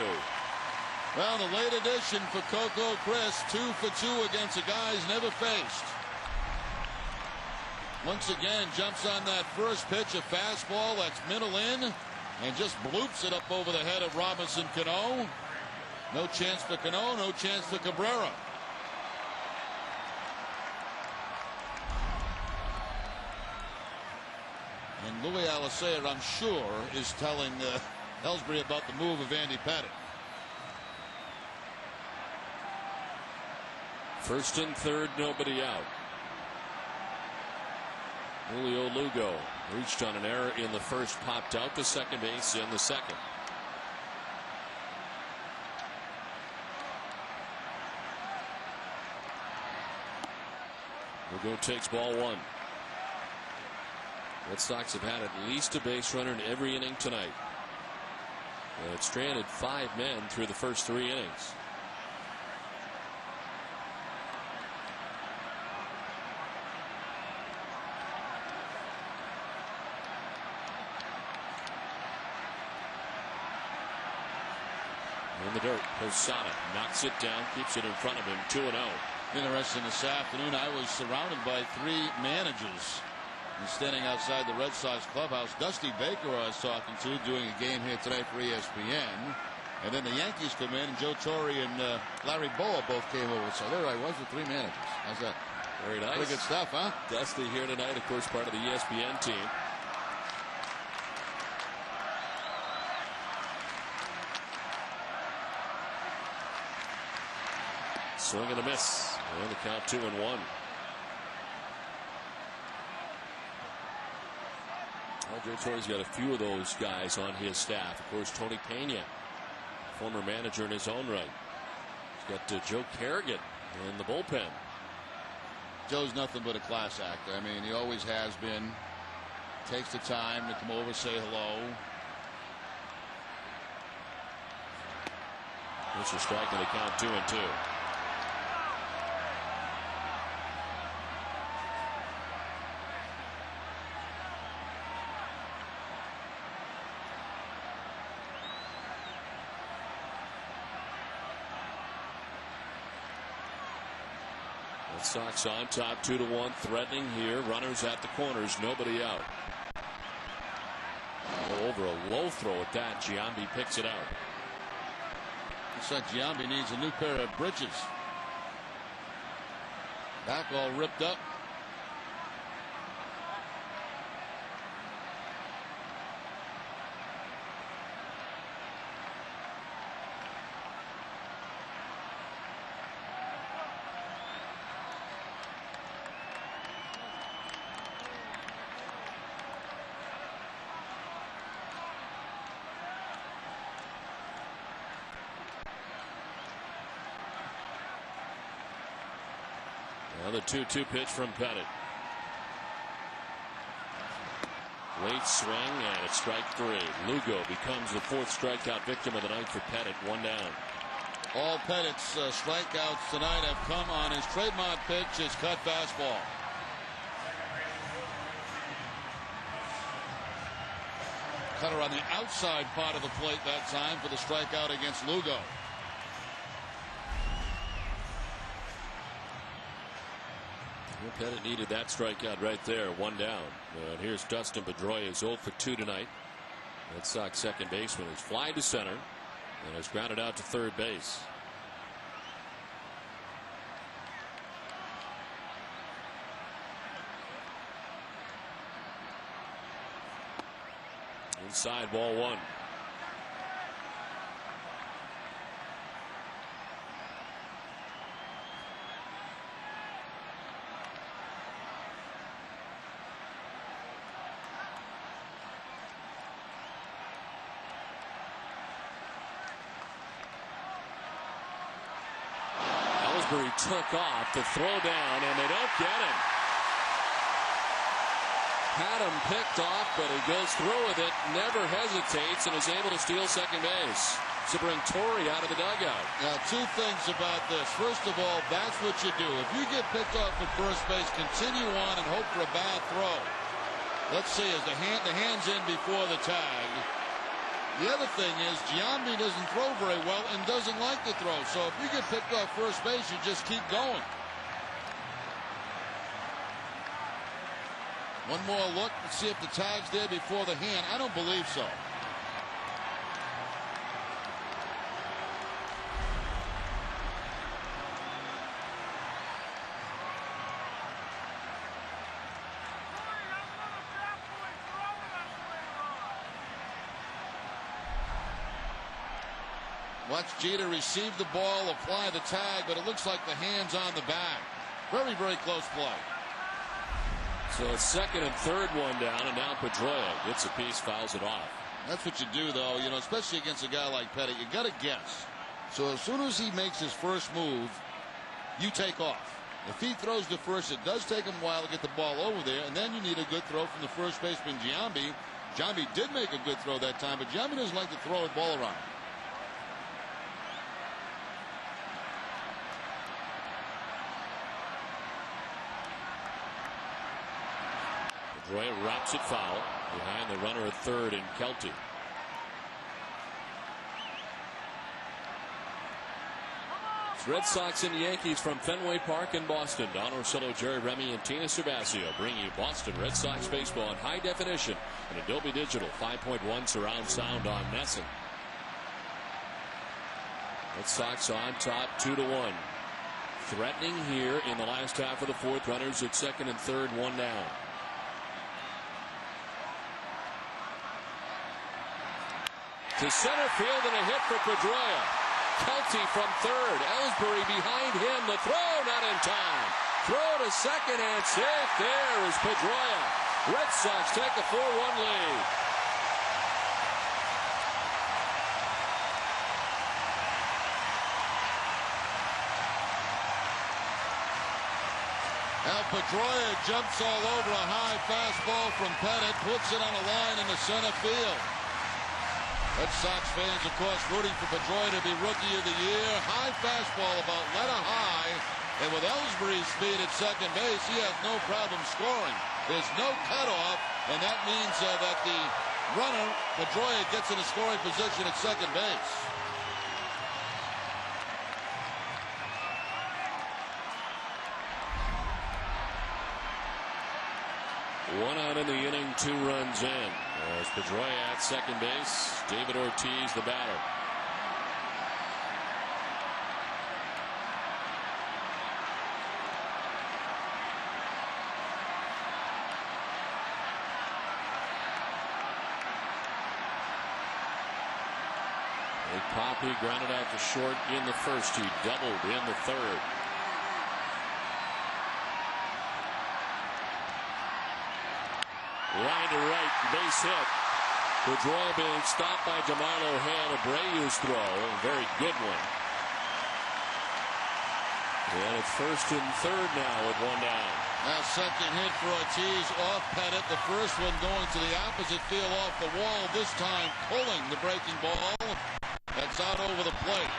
Well, the late addition for Coco Chris, 2 for 2 against a guy he's never faced. Once again, jumps on that first pitch, a fastball that's middle in, and just bloops it up over the head of Robinson Cano. No chance for Cano, no chance for Cabrera. And Louis Alicea, I'm sure, is telling Ellsbury about the move of Andy Pettitte. First and third, nobody out. Julio Lugo reached on an error in the first, popped out to second base in the second. Lugo takes ball 1. Red Sox have had at least a base runner in every inning tonight. And it stranded 5 men through the first 3 innings. In the dirt, Posada knocks it down, keeps it in front of him, 2-0. Interesting this afternoon, I was surrounded by 3 managers and standing outside the Red Sox clubhouse. Dusty Baker I was talking to doing a game here tonight for ESPN. And then the Yankees come in, and Joe Torre and Larry Boa both came over. So there I was with 3 managers. How's that? Very nice. Pretty good stuff, huh? Dusty here tonight, of course, part of the ESPN team. Swing and a miss. And the count 2-1. Well, Joe Torre's got a few of those guys on his staff. Of course, Tony Pena, former manager in his own right. He's got Joe Kerrigan in the bullpen. Joe's nothing but a class act. I mean, he always has been. Takes the time to come over, say hello. It's a strike and the count 2-2. Red Sox on top 2-1, threatening here. Runners at the corners, nobody out. Over a low throw at that. Giambi picks it out. Looks like Giambi needs a new pair of britches. Back all ripped up. Another 2-2 pitch from Pettitte. Late swing, and it's strike 3. Lugo becomes the 4th strikeout victim of the night for Pettitte. 1 down. All Pettitte's strikeouts tonight have come on his trademark pitch, his cut fastball. Cutter on the outside part of the plate that time for the strikeout against Lugo. Pettitte needed that strikeout right there. 1 down. And here's Dustin Pedroia, is 0 for 2 tonight. Red Sox second baseman is fly to center and is grounded out to third base. Inside, ball 1. Ellsbury took off to throw down, and they don't get him. Had him picked off, but he goes through with it, never hesitates, and is able to steal second base to bring Torrey out of the dugout. Now, 2 things about this. First of all, that's what you do. If you get picked off at first base, continue on and hope for a bad throw. Let's see, as the hand's in before the tag. The other thing is Giambi doesn't throw very well and doesn't like to throw. So if you get picked off first base, you just keep going. One more look to see if the tag's there before the hand. I don't believe so. Watch Jeter receive the ball, apply the tag, but it looks like the hand's on the back. Very, very close play. So it's second and third, 1 down, and now Pedroia gets a piece, fouls it off. That's what you do, though, you know, especially against a guy like Pettitte. You got to guess. So as soon as he makes his first move, you take off. If he throws to first, it does take him a while to get the ball over there, and then you need a good throw from the first baseman, Giambi. Giambi did make a good throw that time, but Giambi doesn't like to throw a ball around. Pedroia wraps it foul behind the runner at third in Kelty. It's Red Sox and Yankees from Fenway Park in Boston. Don Orsillo, Jerry Remy, and Tina Serbasio bringing you Boston Red Sox baseball in high definition and Adobe Digital 5.1 surround sound on Nesson. Red Sox on top 2-1. Threatening here in the last half of the 4th. Runners at second and third, 1 down. To center field and a hit for Pedroia. Kelty from third. Ellsbury behind him. The throw not in time. Throw to second and safe. There is Pedroia. Red Sox take a 4-1 lead. Now Pedroia jumps all over a high fastball from Pettitte. Puts it on a line in the center field. Red Sox fans, of course, rooting for Pedroia to be Rookie of the Year. High fastball about letter high. And with Ellsbury's speed at second base, he has no problem scoring. There's no cutoff, and that means that the runner, Pedroia, gets in a scoring position at second base. One out in the inning, 2 runs in. As Pedroia at second base, David Ortiz the batter. Poppy grounded out to short in the first. He doubled in the third. Line to right, base hit. Pedroia being stopped by DeMarlo Head. Abreu's throw, a very good one. And it's first and third now with 1 down. Now second hit for Ortiz off Pettitte. The first one going to the opposite field off the wall. This time pulling the breaking ball. That's out over the plate.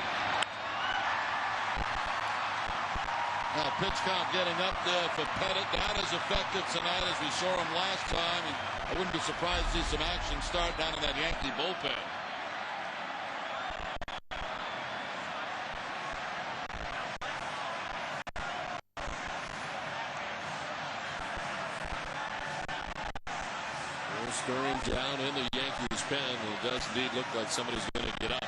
Now pitch count getting up there for Pettitte. Not as effective tonight as we saw him last time. And I wouldn't be surprised to see some action start down in that Yankee bullpen. Stirring down in the Yankees pen. It does indeed look like somebody's going to get up.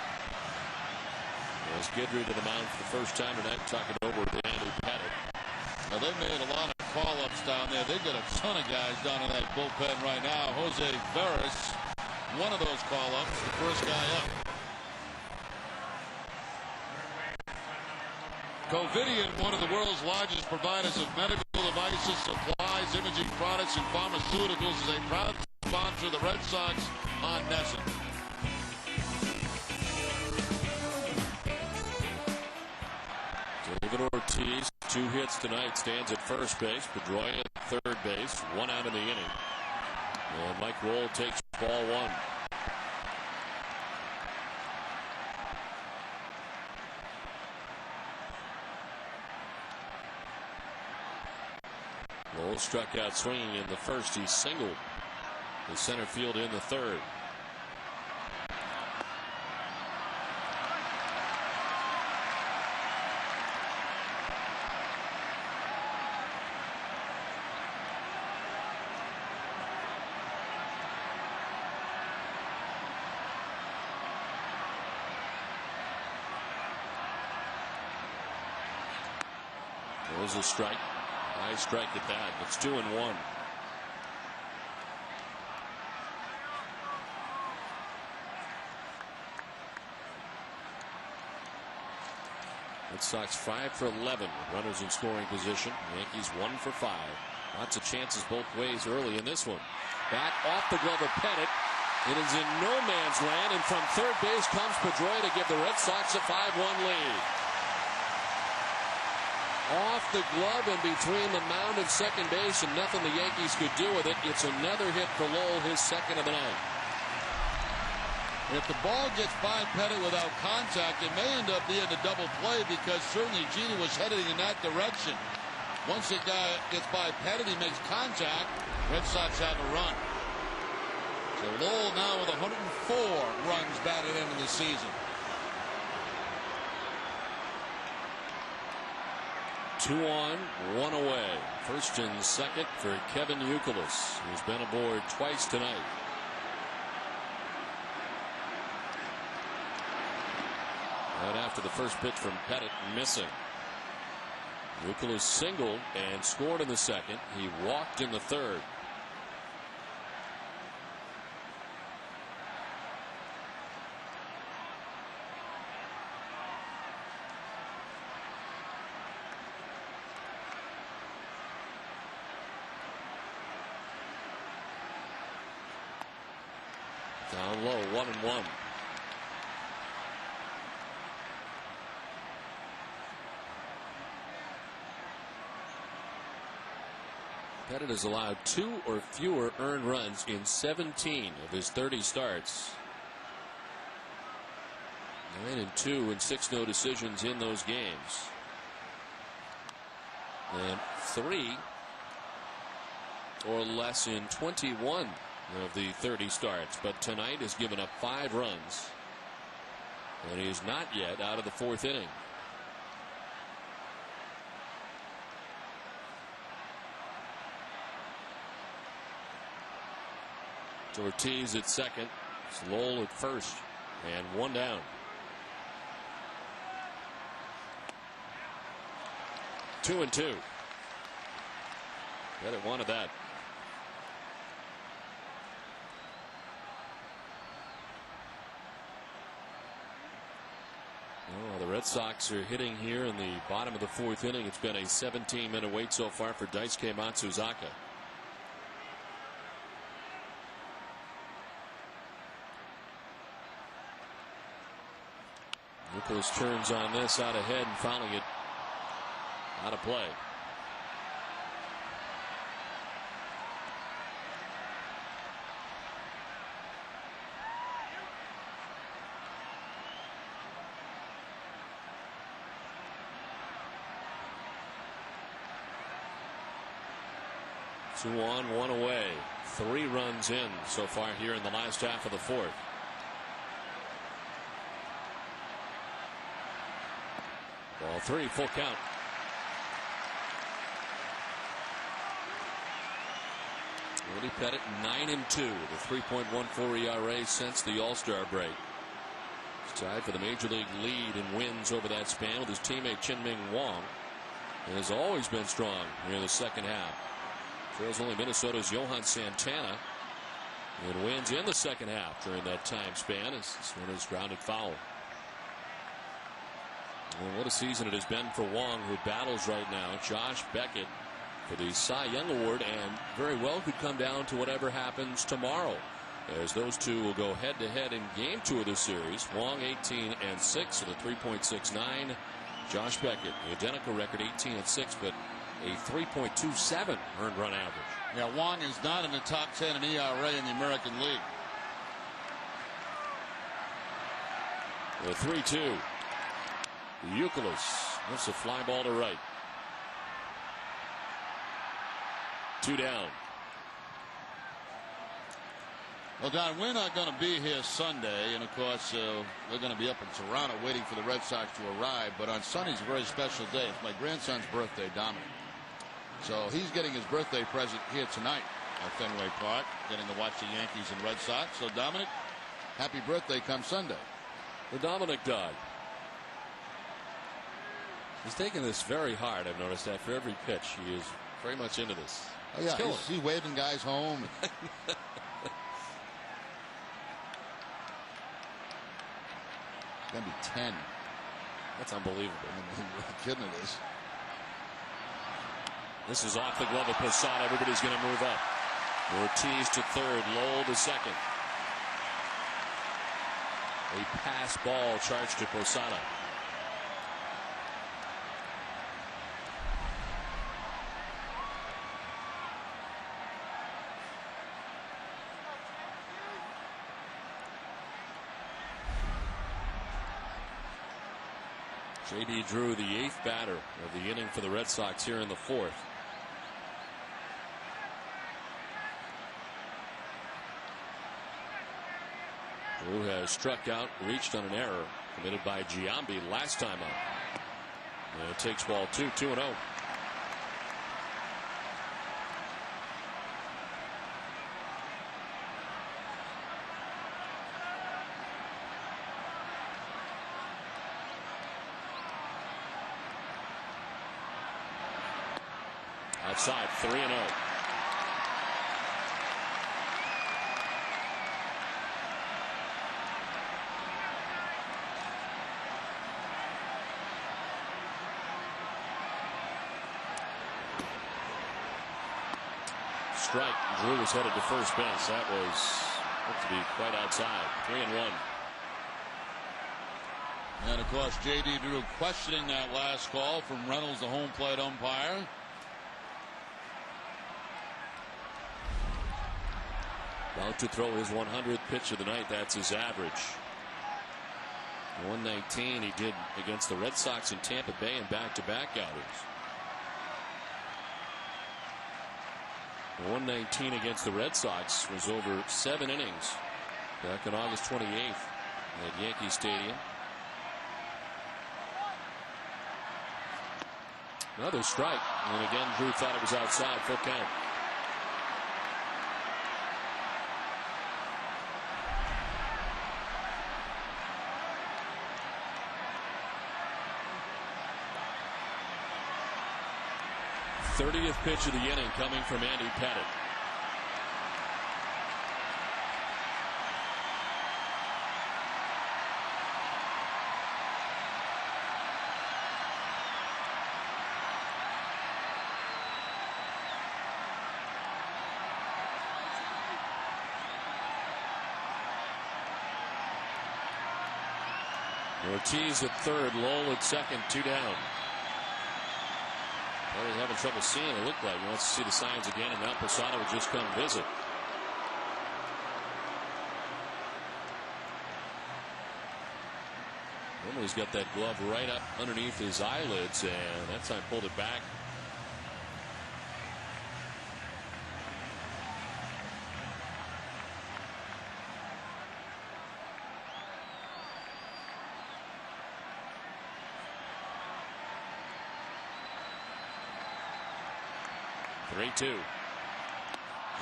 As Guidry to the mound for the first time tonight, talking over with Andy Pettitte. Now they've made a lot of call-ups down there. They've got a ton of guys down in that bullpen right now. Jose Veras, one of those call-ups, the first guy up. Covidien, one of the world's largest providers of medical devices, supplies, imaging products, and pharmaceuticals, is a proud sponsor of the Red Sox on NESN. David Ortiz, 2 hits tonight, stands at first base. Pedroia at third base, 1 out in the inning. And Mike Roll takes ball 1. Roll struck out swinging in the first. He singled the center field in the third. There's a strike. High strike at that. It's 2-1. Red Sox 5 for 11. Runners in scoring position. Yankees 1 for 5. Lots of chances both ways early in this one. Back off the glove of Pettitte. It is in no man's land, and from third base comes Pedroia to give the Red Sox a 5-1 lead. Off the glove and between the mound and second base, and nothing the Yankees could do with it. It's another hit for Lowell, his second of the night. If the ball gets by Pettitte without contact, it may end up being a double play because certainly Genie was heading in that direction. Once it gets by Pettitte, he makes contact. Red Sox have a run. So Lowell now with 104 runs batted into the season. 2 on, 1 away. First and second for Kevin Youkilis, who's been aboard twice tonight. Right after the first pitch from Pettitte, missing. Youkilis singled and scored in the second. He walked in the third. Down low, 1-1. Pettitte has allowed 2 or fewer earned runs in 17 of his 30 starts. 9-2 and 6 no decisions in those games. And 3 or less in 21 of the 30 starts, but tonight has given up 5 runs, and he is not yet out of the 4th inning. It's Ortiz at second. It's Lowell at first. And one down. 2-2. Pettitte wanted that. Oh, the Red Sox are hitting here in the bottom of the fourth inning. It's been a 17-minute wait so far for Daisuke Matsuzaka. Nicholas turns on this out ahead and fouling it out of play. Two on, one away. 3 runs in so far here in the last half of the fourth. Ball 3, full count. Rudy Pettitte 9-2 with a 3.14 ERA since the All-Star break. He's tied for the major league lead in wins over that span with his teammate Chien-Ming Wang. And has always been strong here in the second half. Trails only Minnesota's Johan Santana. And wins in the second half during that time span as this one is grounded foul. Well, what a season it has been for Wong, who battles right now Josh Beckett for the Cy Young Award, and very well could come down to whatever happens tomorrow, as those two will go head to head in game 2 of the series. Wong 18-6 at a 3.69. Josh Beckett, the identical record, 18-6, but a 3.27 earned run average. Yeah, Wong is not in the top 10 in ERA in the American League. The 3-2. Youkilis. That's a fly ball to right. 2 down. Well, Don, we're not going to be here Sunday, and of course we're going to be up in Toronto waiting for the Red Sox to arrive. But on Sunday's a very special day. It's my grandson's birthday, Dominic. So he's getting his birthday present here tonight at Fenway Park, getting to watch the Yankees and Red Sox. So Dominic, happy birthday come Sunday. The Dominic dog. He's taking this very hard, I've noticed. After every pitch, he is very much into this. Oh, yeah, he's waving guys home. Gonna be 10. That's unbelievable. What kidding it is. This is off the glove of Posada. Everybody's going to move up. Ortiz to third, Lowell to second. A pass ball charged to Posada. J.D. Drew, the 8th batter of the inning for the Red Sox here in the 4th. Drew has struck out, reached on an error committed by Giambi last time up. And it takes ball 2, 2-0. Outside, 3-0. Strike. Drew was headed to first base. That was looked to be quite outside. 3-1. And of course, J.D. Drew questioning that last call from Reynolds, the home plate umpire. About to throw his 100th pitch of the night. That's his average. 119 he did against the Red Sox in Tampa Bay in back-to-back outings. 119 against the Red Sox was over 7 innings back on August 28th at Yankee Stadium. Another strike, and again Drew thought it was outside. Full count. 30th pitch of the inning coming from Andy Pettitte. Ortiz at third, Lowell at second, 2 down. Well, he's having trouble seeing it look like. He wants to see the signs again, and now Posada will just come visit. He's got that glove right up underneath his eyelids, and that time pulled it back. Three-two.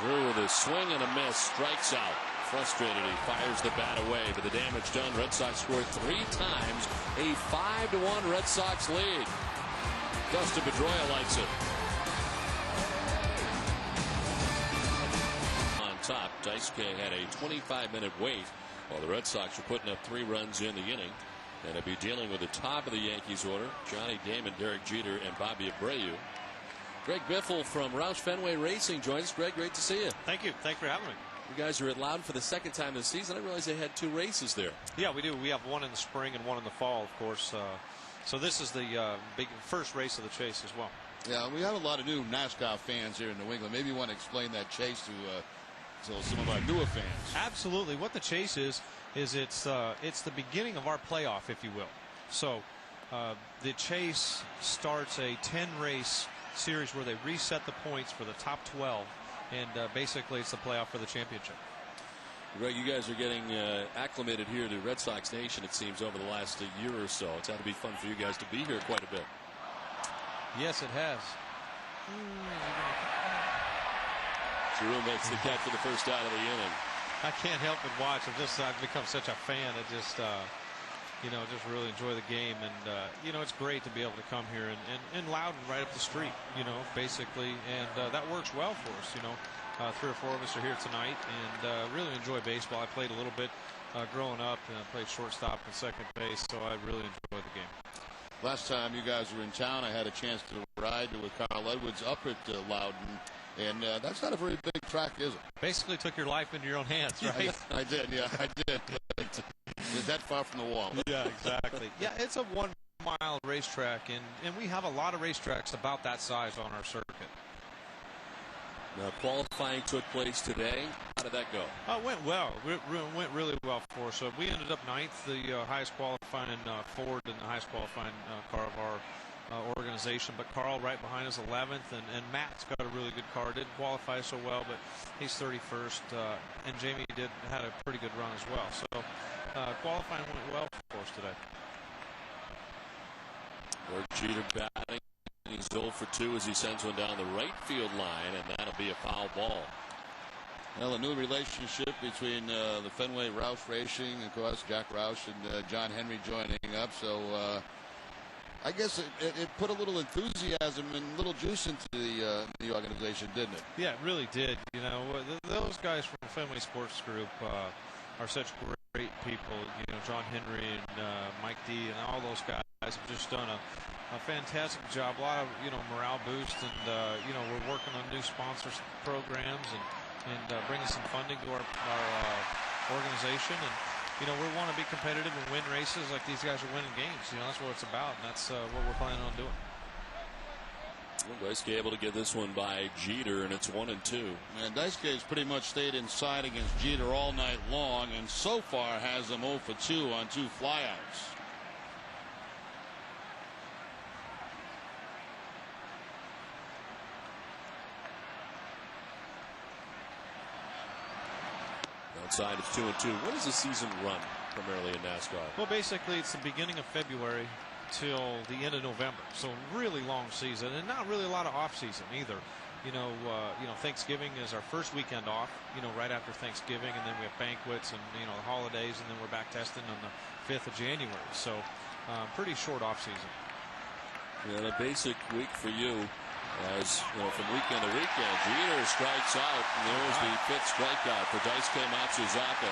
Drew with a swing and a miss, strikes out. Frustrated, he fires the bat away, but the damage done. Red Sox scored 3 times, a 5-1 Red Sox lead. Dustin Pedroia likes it. On top, Daisuke had a 25-minute wait while the Red Sox were putting up 3 runs in the inning. And he'll be dealing with the top of the Yankees order, Johnny Damon, Derek Jeter, and Bobby Abreu. Greg Biffle from Roush Fenway Racing joins us. Greg, great to see you. Thank you. Thanks for having me. You guys are at Loudon for the second time this season. I realized they had 2 races there. Yeah, we do. We have one in the spring and one in the fall, of course. So this is the big first race of the chase as well. Yeah, we have a lot of new NASCAR fans here in New England. Maybe you want to explain that chase to some of our newer fans. Absolutely. What the chase is it's the beginning of our playoff, if you will. So the chase starts a 10-race series where they reset the points for the top 12, and basically it's the playoff for the championship. Greg, you guys are getting acclimated here to Red Sox Nation, it seems, over the last year or so. It's had to be fun for you guys to be here quite a bit. Yes, it has. Giroux makes the catch for the first out of the inning. I can't help but watch. I've become such a fan. I just just really enjoy the game, and it's great to be able to come here and Loudon right up the street, basically, and that works well for us. 3 or 4 of us are here tonight, and really enjoy baseball. I played a little bit growing up, and I played shortstop and second base, so I really enjoy the game. Last time you guys were in town, I had a chance to ride with Carl Edwards up at Loudon, and that's not a very big track, is it? Basically took your life into your own hands, right? I did, yeah, I did. Is that far from the wall? Yeah, exactly. Yeah, it's a 1-mile racetrack, and we have a lot of racetracks about that size on our circuit. Now, qualifying took place today. How did that go? It went well. It went really well for us. So we ended up 9th, the highest qualifying Ford and the highest qualifying car of our organization. But Carl right behind us 11th, and Matt's got a really good car. Didn't qualify so well, but he's 31st. And Jamie had a pretty good run as well. So qualifying went well for us today. Or Jeter batting. He's 0 for 2 as he sends one down the right field line, and that'll be a foul ball. Well, a new relationship between the Fenway Roush Racing, of course, Jack Roush and John Henry joining up. So I guess it put a little enthusiasm and a little juice into the organization, didn't it? Yeah, it really did. Those guys from Fenway Sports Group are such great people. John Henry and Mike D and all those guys have just done a fantastic job. A lot of morale boost, and we're working on new sponsors programs and bringing some funding to our organization, and we want to be competitive and win races like these guys are winning games. That's what it's about, and that's what we're planning on doing. Well, Daisuke able to get this one by Jeter, and it's 1-2. And Daisuke has pretty much stayed inside against Jeter all night long, and so far has him 0 for 2 on 2 flyouts. Outside, it's 2-2. When does the season run primarily in NASCAR? Well, basically, it's the beginning of February till the end of November. So really long season, and not really a lot of off season either. Thanksgiving is our first weekend off, right after Thanksgiving, and then we have banquets and, the holidays, and then we're back testing on the 5th of January. So pretty short off season. Yeah, the basic week for you As you know, from weekend to weekend, Jeter strikes out, and there's the 5th strikeout for Daisuke Matsuzaka.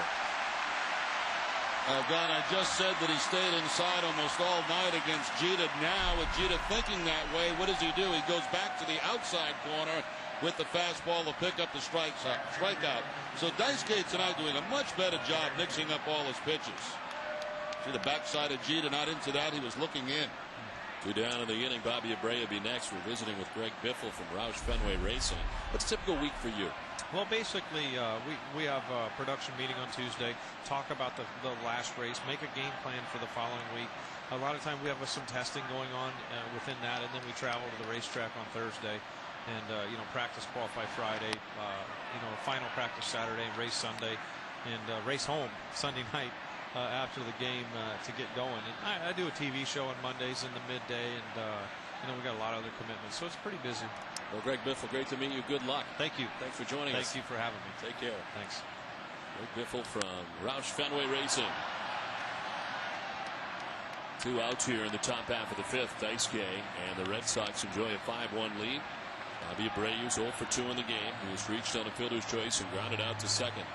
Don, I just said that he stayed inside almost all night against Jeter. Now, with Jeter thinking that way, what does he do? He goes back to the outside corner with the fastball to pick up the strikeout. So Daisuke tonight doing a much better job mixing up all his pitches. See the backside of Jeter, not into that. He was looking in. 2 down in the inning. Bobby Abreu will be next. We're visiting with Greg Biffle from Roush Fenway Racing. What's a typical week for you? Well, basically, we have a production meeting on Tuesday, talk about the last race, make a game plan for the following week. A lot of time we have some testing going on within that, and then we travel to the racetrack on Thursday and, practice, qualify Friday, final practice Saturday, race Sunday, and race home Sunday night after the game to get going. And I do a TV show on Mondays in the midday, and we got a lot of other commitments, so it's pretty busy. Well, Greg Biffle, great to meet you. Good luck. Thank you. Thanks for joining us. Thank you for having me. Take care. Thanks. Greg Biffle from Roush Fenway Racing. 2 outs here in the top half of the 5th. Daisuke and the Red Sox enjoy a 5-1 lead. Bobby Abreu's 0 for 2 in the game. He was reached on a fielder's choice and grounded out to second.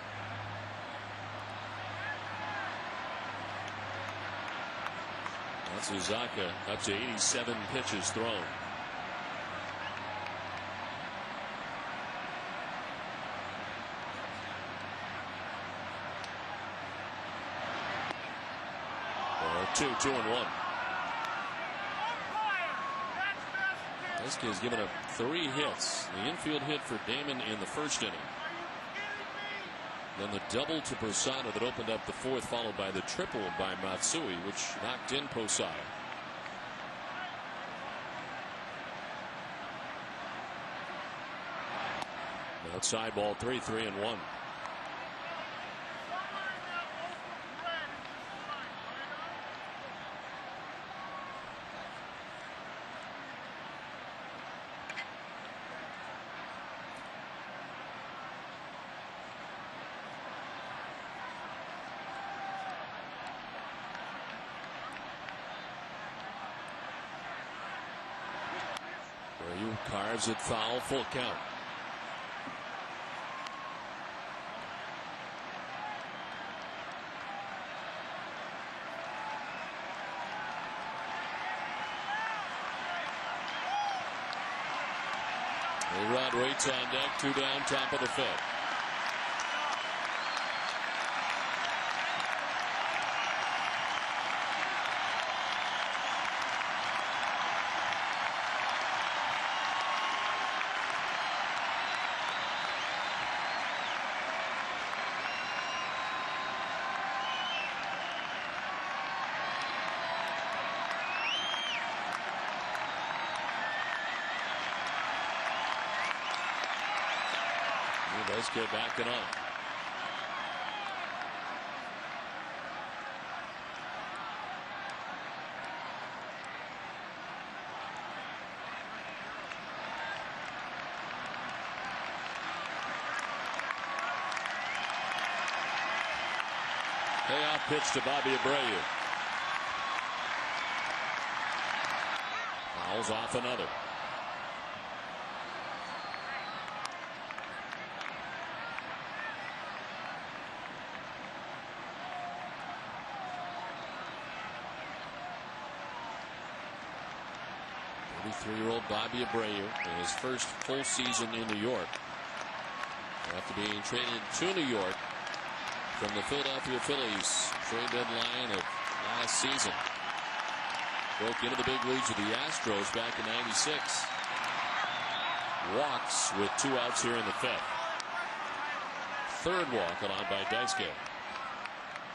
Matsuzaka up to 87 pitches thrown. Two and 1. Daisuke has given up 3 hits. The infield hit for Damon in the 1st inning. Then the double to Posada that opened up the 4th, followed by the triple by Matsui, which knocked in Posada. Outside ball 3-1. Carves it foul, full count. A-Rod waits on deck, 2 down, top of the 5th. Daisuke backing up. Payoff pitch to Bobby Abreu. Fouls off another. Three-year-old Bobby Abreu in his first full season in New York after being traded to New York from the Philadelphia Phillies trade deadline of last season. Broke into the big leagues with the Astros back in '96. Walks with 2 outs here in the 5th. 3rd walk allowed by Daisuke.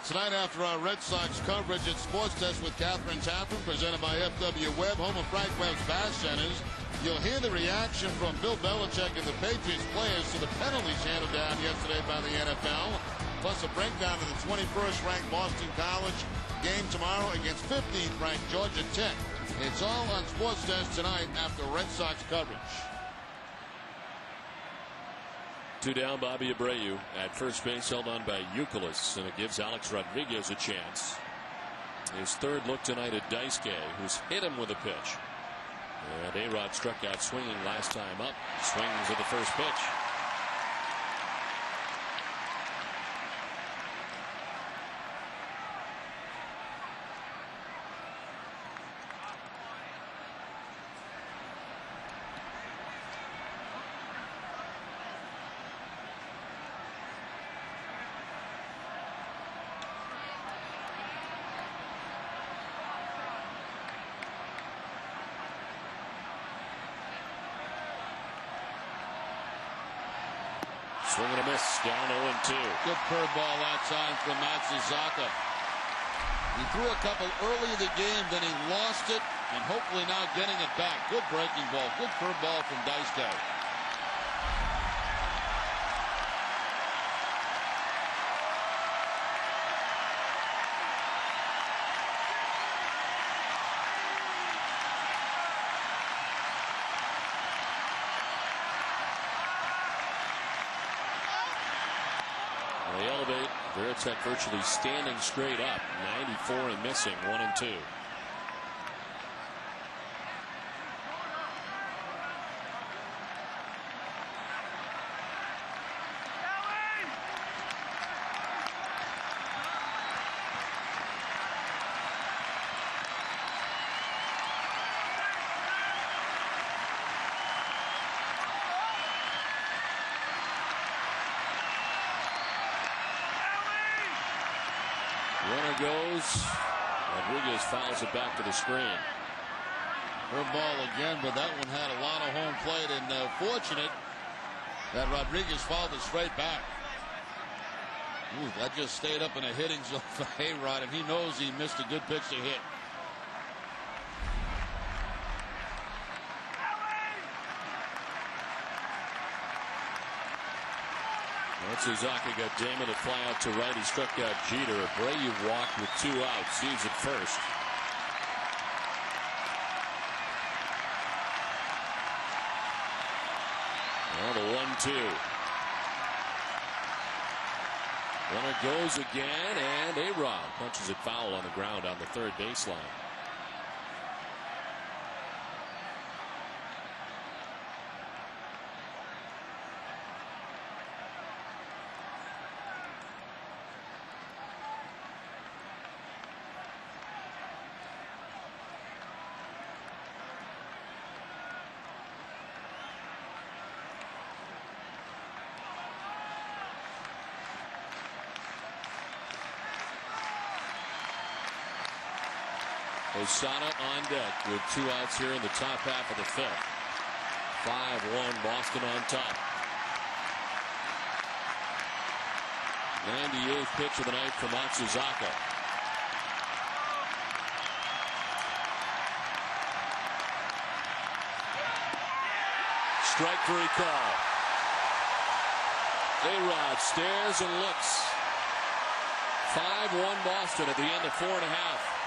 Tonight after our Red Sox coverage at Sports Desk with Catherine Tappan, presented by FW Webb, home of Frank Webb's Bass Centers, you'll hear the reaction from Bill Belichick and the Patriots players to the penalties handed down yesterday by the NFL, plus a breakdown of the 21st ranked Boston College game tomorrow against 15th ranked Georgia Tech. It's all on Sports Desk tonight after Red Sox coverage. 2 down, Bobby Abreu at first base, held on by Youkilis, and it gives Alex Rodriguez a chance. His 3rd look tonight at Daisuke, who's hit him with a pitch. And A-Rod struck out swinging last time up. Swings at the first pitch. Swing and a miss, down 0-2. Good curveball that time from Matsuzaka. He threw a couple early in the game, then he lost it, and hopefully now getting it back. Good breaking ball, good curveball from Daisuke. They elevate. Pettitte virtually standing straight up. 94 and missing. 1-2. Runner goes. Rodriguez fouls it back to the screen. Curveball again, but that one had a lot of home plate, and fortunate that Rodriguez fouled it straight back. Ooh, that just stayed up in a hitting zone for A-Rod, and he knows he missed a good pitch to hit. Matsuzaka got Damon to fly out to right. He struck out Jeter. Abreu walked with 2 outs. He's at first. Now the 1-2. Runner goes again, and A-Rod punches it foul on the ground on the third baseline. Osana on deck with 2 outs here in the top half of the 5th. 5-1 Boston on top. 98th pitch of the night for Matsuzaka. Strike 3 call. A-Rod stares and looks. 5-1 Boston at the end of 4.5.